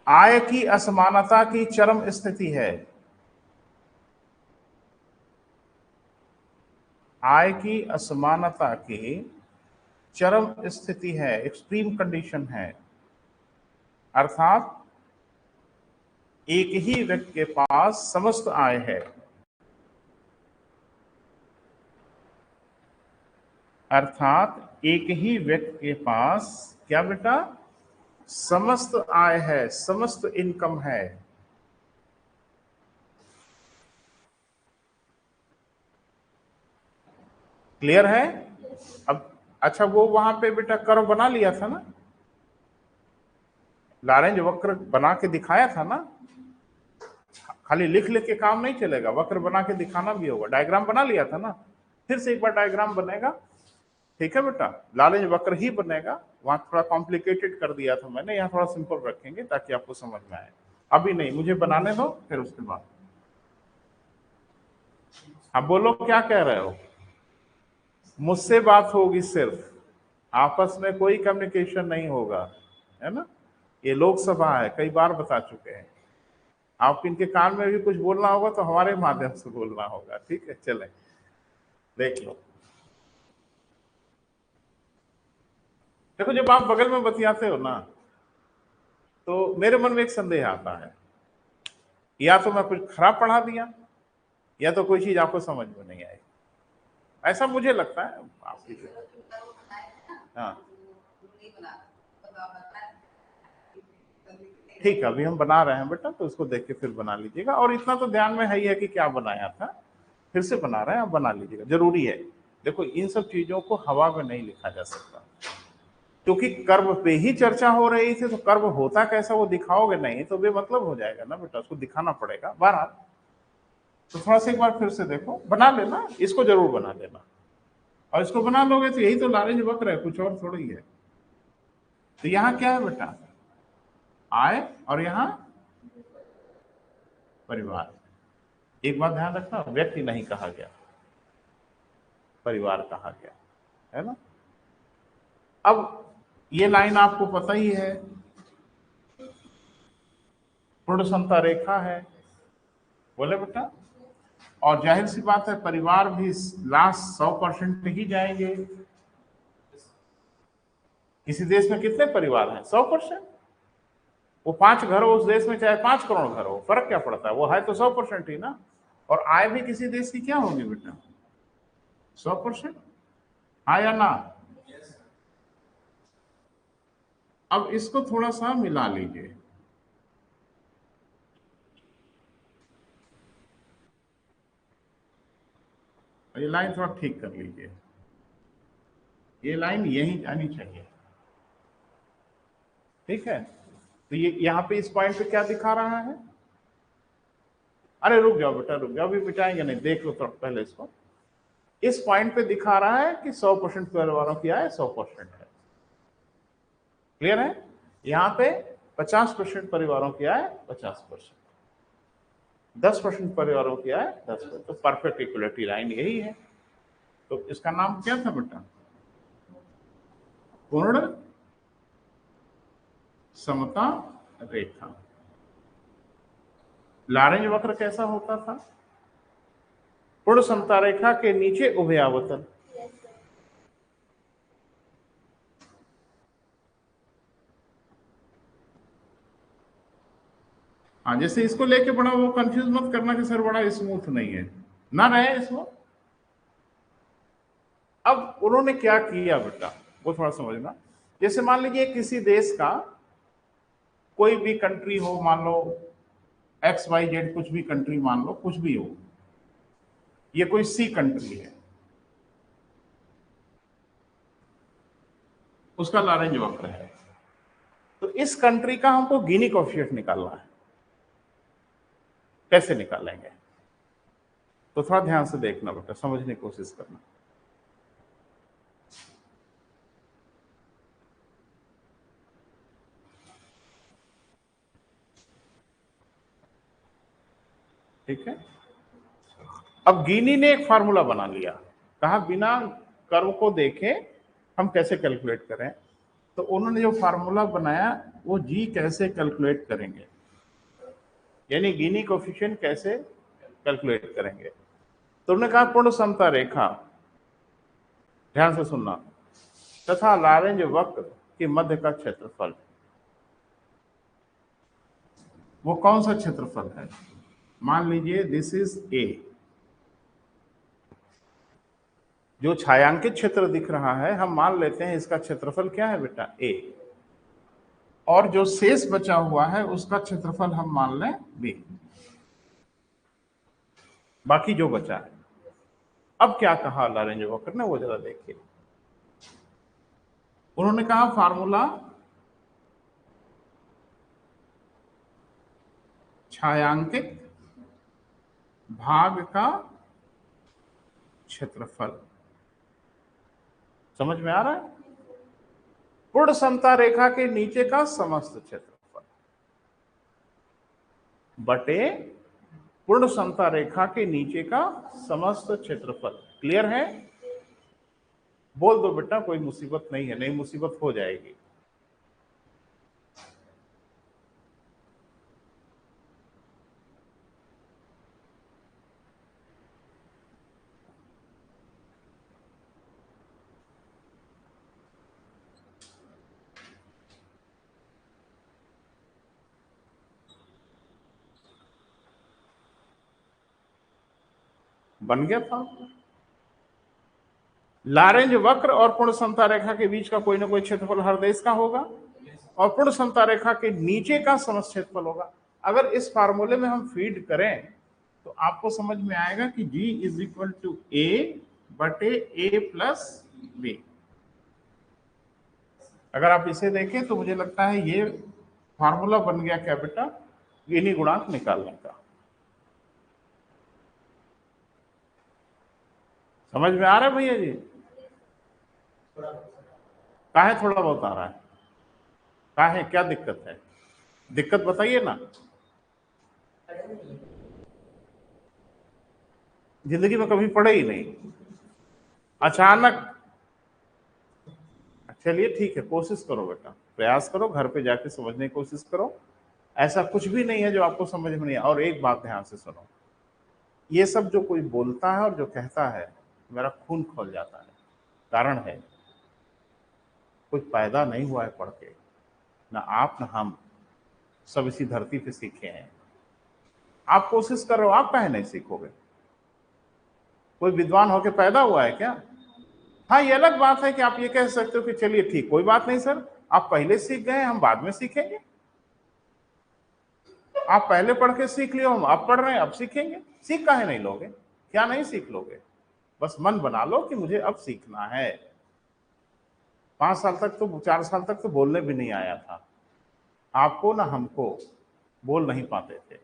आय की असमानता की चरम स्थिति है। आय की असमानता की चरम स्थिति है, एक्सट्रीम कंडीशन है। अर्थात एक ही व्यक्ति के पास समस्त आय है, अर्थात एक ही व्यक्ति के पास क्या बेटा, समस्त आय है, समस्त इनकम है। क्लियर है। अब अच्छा, वो वहां पे बेटा कर्व बना लिया था ना, लॉरेंज वक्र बना के दिखाया था ना। खाली लिख लिख के काम नहीं चलेगा, वक्र बना के दिखाना भी होगा। डायग्राम बना लिया था ना, फिर से एक बार डायग्राम बनेगा। ठीक है बेटा, लॉरेंज वक्र ही बनेगा। वहां थोड़ा कॉम्प्लिकेटेड कर दिया था मैंने, यहाँ थोड़ा सिंपल रखेंगे ताकि आपको समझ में आए। अभी नहीं, मुझे बनाने दो, फिर उसके बाद अब बोलो क्या कह रहे हो। मुझसे बात होगी सिर्फ, आपस में कोई कम्युनिकेशन नहीं होगा, है ना। ये लोकसभा है, कई बार बता चुके हैं। आप इनके कान में भी कुछ बोलना होगा तो हमारे माध्यम से बोलना होगा। ठीक है, चले देख लो। देखो, जब आप बगल में बतियाते हो ना, तो मेरे मन में एक संदेह आता है, या तो मैं कुछ खराब पढ़ा दिया, या तो कोई चीज आपको समझ में नहीं आई। ऐसा मुझे लगता है। आप हाँ ठीक है, अभी हम बना रहे हैं बेटा, तो उसको देख के फिर बना लीजिएगा। और इतना तो ध्यान में है ही है कि क्या बनाया था, फिर से बना रहे हैं, आप बना लीजिएगा, जरूरी है। देखो, इन सब चीजों को हवा में नहीं लिखा जा सकता, क्योंकि कर्म पे ही चर्चा हो रही थी। तो कर्म होता कैसा वो दिखाओगे नहीं तो बेमतलब हो जाएगा ना बेटा, उसको दिखाना पड़ेगा। बहरहाल तो थोड़ा सा एक बार फिर से देखो, बना लेना, इसको जरूर बना लेना, और इसको बना लोगे तो यही तो लारेंज वक्र है, कुछ और थोड़ी है। तो यहां क्या है बेटा, आय, और यहां परिवार। एक बात ध्यान रखना, व्यक्ति नहीं कहा गया, परिवार कहा गया, है ना। अब ये लाइन आपको पता ही है, पूर्ण समता रेखा है, बोले बेटा। और जाहिर सी बात है, परिवार भी लास्ट 100% ही जाएंगे। किसी देश में कितने परिवार हैं? 100%। वो 5 घर हो उस देश में, चाहे 5 करोड़ घर हो, फर्क क्या पड़ता है, वो है तो 100% ही ना। और आय भी किसी देश की क्या होगी बेटा? 100%। हाँ या ना? अब इसको थोड़ा सा मिला लीजिए, ये लाइन थोड़ा ठीक कर लीजिए, ये लाइन यही आनी चाहिए, ठीक है। तो ये यहां पे इस पॉइंट पे क्या दिखा रहा है? अरे रुक जाओ बेटा, रुक जाओ, अभी मिटाएंगे नहीं, देख लो थोड़ा पहले इसको। इस पॉइंट पे दिखा रहा है कि 100% परिवारों की आय 100% है, क्लियर है। यहां पे 50% परिवारों की आय 50%, 10% परिवारों की आय 10%, तो परफेक्ट इक्वलिटी लाइन यही है। तो इसका नाम क्या था बेटा? पूर्ण समता रेखा। लारेंज वक्र कैसा होता था? पूर्ण समता रेखा के नीचे उभयावतल। हाँ, जैसे इसको लेके बड़ा वो कंफ्यूज मत करना कि सर बड़ा स्मूथ नहीं है, ना रहे इसको। अब उन्होंने क्या किया बेटा, वो थोड़ा समझना। जैसे मान लीजिए किसी देश का कोई भी कंट्री हो, मान लो XYZ, कुछ भी कंट्री मान लो, कुछ भी हो, ये कोई सी कंट्री है, उसका लारेंज वक्र है। तो इस कंट्री का हमको गिनी कोएफिशिएंट निकालना है, कैसे निकालेंगे? तो थोड़ा ध्यान से देखना बेटा, समझने की कोशिश करना। ठीक है। अब गिनी ने एक फार्मूला बना लिया, कहा बिना कर्व को देखे हम कैसे कैलकुलेट करें। तो उन्होंने जो फार्मूला बनाया, वो जी कैसे कैलकुलेट करेंगे, यानी गिनी कोएफिशिएंट कैसे कैलकुलेट करेंगे। तो उन्होंने कहा पूर्ण समता रेखा, ध्यान से सुनना, तथा लारेंज वक्र के मध्य का क्षेत्रफल। वो कौन सा क्षेत्रफल है? मान लीजिए दिस इज ए, जो छायांकित क्षेत्र दिख रहा है, हम मान लेते हैं इसका क्षेत्रफल क्या है बेटा? ए। और जो शेष बचा हुआ है उसका क्षेत्रफल हम मान लें बी, बाकी जो बचा है। अब क्या कहा लारेंज वक्र ने, वो जरा देखिए। उन्होंने कहा फार्मूला छायांकित भाग का क्षेत्रफल, समझ में आ रहा है? पूर्ण समता रेखा के नीचे का समस्त क्षेत्रफल बटे पूर्ण समता रेखा के नीचे का समस्त क्षेत्रफल। क्लियर है? बोल दो बेटा, कोई मुसीबत नहीं है, नहीं मुसीबत हो जाएगी। बन गया था। लारेंज वक्र और पूर्ण समता रेखा के बीच का कोई ना कोई क्षेत्रफल हर देश का होगा, और पूर्ण समता रेखा के नीचे का समस्त क्षेत्रफल होगा। अगर इस फार्मूले में हम फीड करें तो आपको समझ में आएगा कि G इज इक्वल टू ए बटे ए प्लस बी। अगर आप इसे देखें तो मुझे लगता है ये फार्मूला बन गया क्या बेटा, गिनी गुणांक निकालने का। समझ में आ रहा है भैया जी? काहे थोड़ा बहुत आ रहा है? काहे, क्या दिक्कत है? दिक्कत बताइए ना। जिंदगी में कभी पढ़े ही नहीं, अचानक। चलिए ठीक है, कोशिश करो बेटा, प्रयास करो, घर पे जाके समझने की कोशिश करो। ऐसा कुछ भी नहीं है जो आपको समझ में नहीं है। और एक बात ध्यान से सुनो, ये सब जो कोई बोलता है और जो कहता है, मेरा खून खोल जाता है। कारण है, कोई पैदा नहीं हुआ है पढ़ के, ना आप ना हम, सब इसी धरती पे सीखे हैं। आप कोशिश कर रहे हो, आप काहे नहीं सीखोगे? कोई विद्वान होके पैदा हुआ है क्या? हाँ, ये अलग बात है कि आप ये कह सकते हो कि चलिए ठीक, कोई बात नहीं सर, आप पहले सीख गए, हम बाद में सीखेंगे। आप पहले पढ़ के सीख लियो, हम अब पढ़ रहे हैं, अब सीखेंगे। सीख काहे नहीं लोगे? क्या नहीं सीख लोगे? बस मन बना लो कि मुझे अब सीखना है। 5 साल तक तो, 4 साल तक तो बोलने भी नहीं आया था आपको ना हमको, बोल नहीं पाते थे।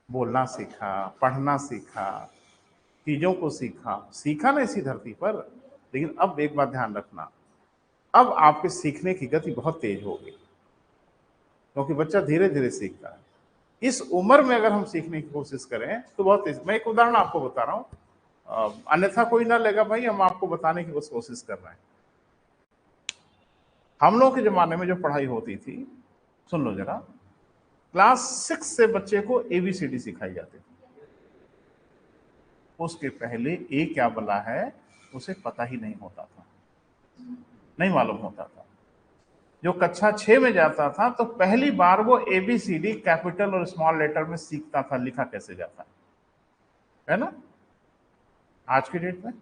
बोलना सीखा, पढ़ना सीखा, चीजों को सीखा, सीखा ना इसी धरती पर। लेकिन अब एक बात ध्यान रखना, अब आपके सीखने की गति बहुत तेज होगी, क्योंकि बच्चा धीरे धीरे सीखता है। इस उम्र में अगर हम सीखने की कोशिश करें तो बहुत तेज। मैं एक उदाहरण आपको बता रहा हूं, अन्यथा कोई ना लेगा भाई, हम आपको बताने की बस कोशिश कर रहे हैं। हम लोग के जमाने में जो पढ़ाई होती थी, सुन लो जरा, क्लास 6 से बच्चे को एबीसीडी सिखाई जाती थी। उसके पहले ए क्या बला है उसे पता ही नहीं होता था, नहीं मालूम होता था। जो कक्षा 6 में जाता था तो पहली बार वो एबीसीडी कैपिटल और स्मॉल लेटर में सीखता था, लिखा कैसे जाता है ना? आज की डेट में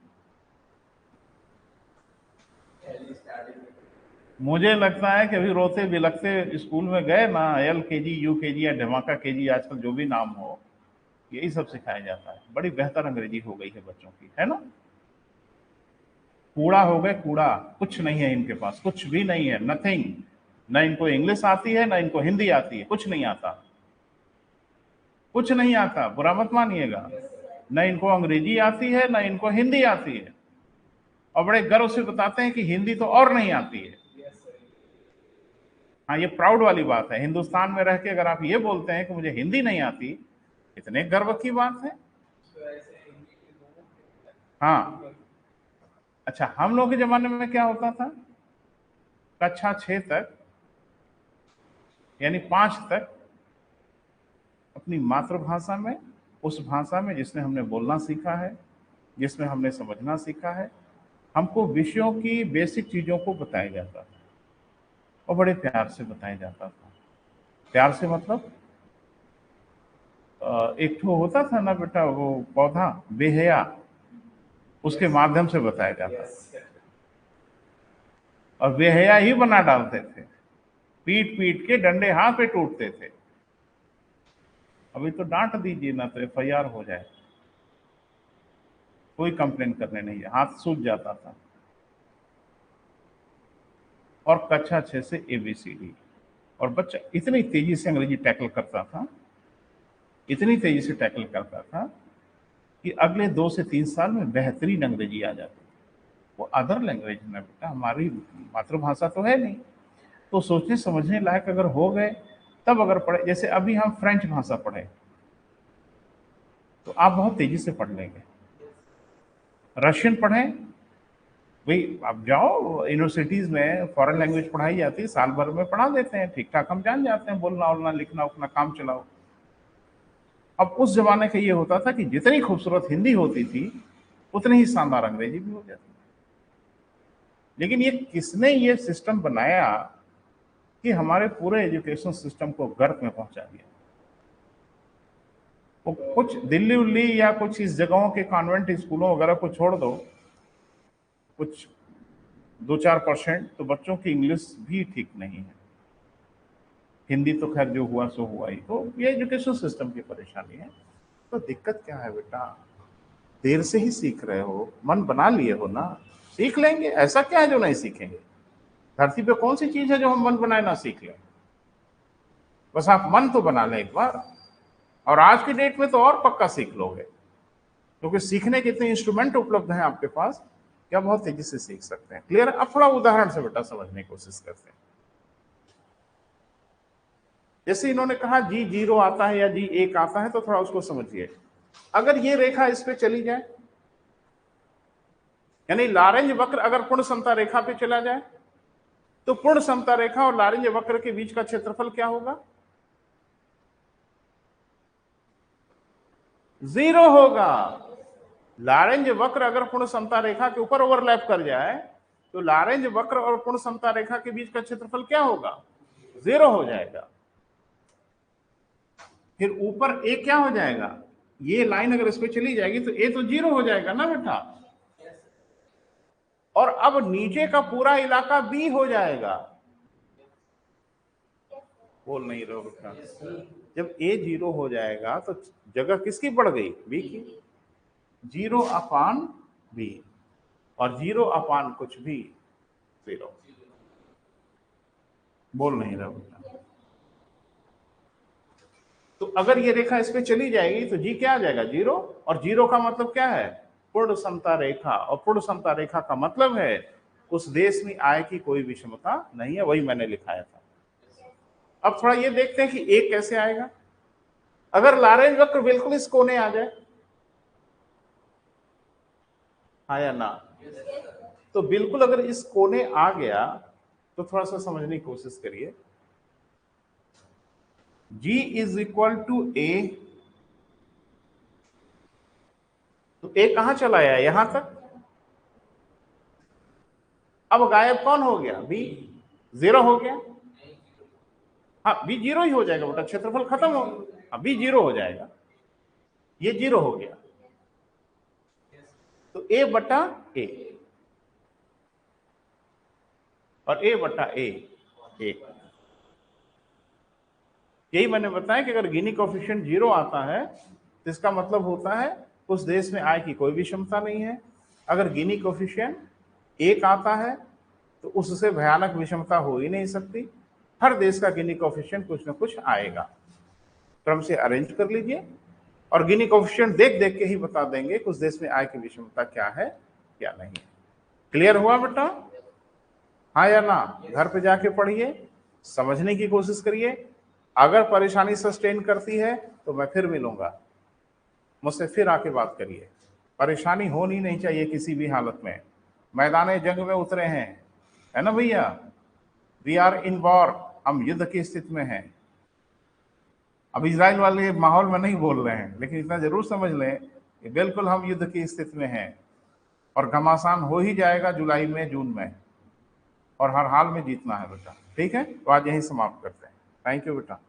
मुझे लगता है कि अभी रोते बिलखते स्कूल में गए ना, LKG UKG या धमाका KG, आजकल जो भी नाम हो, यही सब सिखाया जाता है। बड़ी बेहतर अंग्रेजी हो गई है बच्चों की, है ना? कूड़ा हो गए, कूड़ा, कुछ नहीं है इनके पास, कुछ भी नहीं है, नथिंग। ना इनको इंग्लिश आती है, ना इनको हिंदी आती है, कुछ नहीं आता, कुछ नहीं आता, बुरा मत मानिएगा। न इनको अंग्रेजी आती है, ना इनको हिंदी आती है, और बड़े गर्व से बताते हैं कि हिंदी तो और नहीं आती है। हाँ, ये प्राउड वाली बात है। हिंदुस्तान में रह के अगर आप ये बोलते हैं कि मुझे हिंदी नहीं आती, इतने गर्व की बात है। हाँ, अच्छा, हम लोग के जमाने में क्या होता था, कक्षा 6 तक यानी 5 तक अपनी मातृभाषा में, उस भाषा में जिसमें हमने बोलना सीखा है, जिसमें हमने समझना सीखा है, हमको विषयों की बेसिक चीजों को बताया जाता था, और बड़े प्यार से बताया जाता था। प्यार से मतलब, एक तो होता था ना बेटा वो पौधा बेहया, उसके माध्यम से बताया जाता था, और बेहया ही बना डालते थे, पीट पीट के डंडे हाथ पे टूटते थे। अभी तो डांट दीजिए ना तो FIR हो जाए, कोई कंप्लेन करने नहीं है, हाथ सूज जाता था। और कक्षा 6 से ABCD, और बच्चा इतनी तेजी से अंग्रेजी टैकल करता था, इतनी तेजी से टैकल करता था कि अगले 2 से 3 साल में बेहतरीन अंग्रेजी आ जाती। वो अदर लैंग्वेज में बेटा, हमारी मातृभाषा तो है नहीं, तो सोचने समझने लायक अगर हो गए तब अगर पढ़े। जैसे अभी हम फ्रेंच भाषा पढ़े तो आप बहुत तेजी से पढ़ लेंगे। रशियन पढ़ें, भाई आप जाओ यूनिवर्सिटीज में, फॉरेन लैंग्वेज पढ़ाई जाती है, साल भर में पढ़ा देते हैं, ठीक ठाक हम जान जाते हैं, बोलना वोलना लिखना उतना काम चलाओ। अब उस जमाने का ये होता था कि जितनी खूबसूरत हिंदी होती थी उतनी ही शानदार अंग्रेजी भी हो जाती। लेकिन ये किसने ये सिस्टम बनाया कि हमारे पूरे एजुकेशन सिस्टम को गर्त में पहुंचा दिया? वो कुछ दिल्ली उल्ली या कुछ इस जगहों के कॉन्वेंट स्कूलों वगैरह को छोड़ दो, कुछ 2-4% तो बच्चों की इंग्लिश भी ठीक नहीं है। हिंदी तो खैर जो हुआ सो हुआ ही, तो ये एजुकेशन सिस्टम की परेशानी है। तो दिक्कत क्या है बेटा, देर से ही सीख रहे हो, मन बना लिए हो ना, सीख लेंगे। ऐसा क्या है जो नहीं सीखेंगे? धरती पे कौन सी चीज है जो हम मन बनाए ना सीख लें? बस आप मन तो बना लें एक बार, और आज की डेट में तो और पक्का सीख लोगे, क्योंकि सीखने के इतने इंस्ट्रूमेंट उपलब्ध हैं आपके पास कि आप बहुत तेजी से सीख सकते हैं। क्लियर है? अब थोड़ा उदाहरण से बेटा समझने की कोशिश करते हैं। जैसे इन्होंने कहा जी 0 आता है या जी 1 आता है, तो थोड़ा उसको समझिए। अगर ये रेखा इस पे चली जाए, यानी लारेंज वक्र अगर पूर्ण समता रेखा पे चला जाए, तो पूर्ण समता रेखा और लारेंज वक्र के बीच का क्षेत्रफल क्या होगा? 0 होगा। लारेंज वक्र अगर पूर्ण समता रेखा के ऊपर ओवरलैप कर जाए, तो लारेंज वक्र और पूर्ण समता रेखा के बीच का क्षेत्रफल क्या होगा? 0 हो जाएगा। फिर ऊपर ए क्या हो जाएगा? ये लाइन अगर इस पे चली जाएगी तो ए तो 0 हो जाएगा ना बेटा। और अब नीचे का पूरा इलाका बी हो जाएगा। बोल नहीं रहे बेटा। जब ए 0 हो जाएगा तो जगह किसकी बढ़ गई? बी की। 0 अपान बी, और 0 अपान कुछ भी 0। बोल नहीं रहा बेटा। तो अगर ये रेखा इस पे चली जाएगी तो जी क्या आ जाएगा? 0। और 0 का मतलब क्या है? पूर्ण समता रेखा। और पूर्ण समता रेखा का मतलब है उस देश में आय की कोई विषमता नहीं है, वही मैंने लिखाया था। अब थोड़ा ये देखते हैं कि एक कैसे आएगा। अगर लारेंज वक्र बिल्कुल इस कोने आ जाए, हाँ या ना? तो बिल्कुल अगर इस कोने आ गया तो थोड़ा सा समझने की कोशिश करिए। G इज इक्वल टू ए, तो ए कहां चला आया? यहां तक। अब गायब कौन हो गया? बी। 0 हो गया। हाँ, बी 0 ही हो जाएगा बेटा, क्षेत्रफल खत्म हो। हाँ, बी 0 हो जाएगा। ये 0 हो गया, तो ए बटा ए, और ए बटा ए 1। यही मैंने बताया कि अगर गिनी कोफिशिएंट 0 आता है तो इसका मतलब होता है उस देश में आय की कोई भी क्षमता नहीं है। अगर गिनी कोफिशिएंट 1 आता है तो उससे भयानक विषमता हो ही नहीं सकती। हर देश का गिनी कोफिशिएंट कुछ ना कुछ आएगा। क्रम से अरेंज कर लीजिए, और गिनी कोफिशिएंट देख देख के ही बता देंगे कि उस देश में आय की विषमता क्या है क्या नहीं है। क्लियर हुआ बेटा? हाँ या ना? घर पे जाके पढ़िए, समझने की कोशिश करिए। अगर परेशानी सस्टेन करती है तो मैं फिर मिलूंगा, मुझसे फिर आके बात करिए। परेशानी होनी नहीं चाहिए किसी भी हालत में। मैदान जंग में उतरे हैं, है ना भैया? वी आर इन वॉर, हम युद्ध की स्थिति में हैं। अब इजराइल वाले माहौल में नहीं बोल रहे हैं, लेकिन इतना जरूर समझ लें कि बिल्कुल हम युद्ध की स्थिति में हैं, और घमासान हो ही जाएगा जुलाई में, जून में, और हर हाल में जीतना है बेटा। ठीक है, तो आज यही समाप्त करते हैं। थैंक यू बेटा।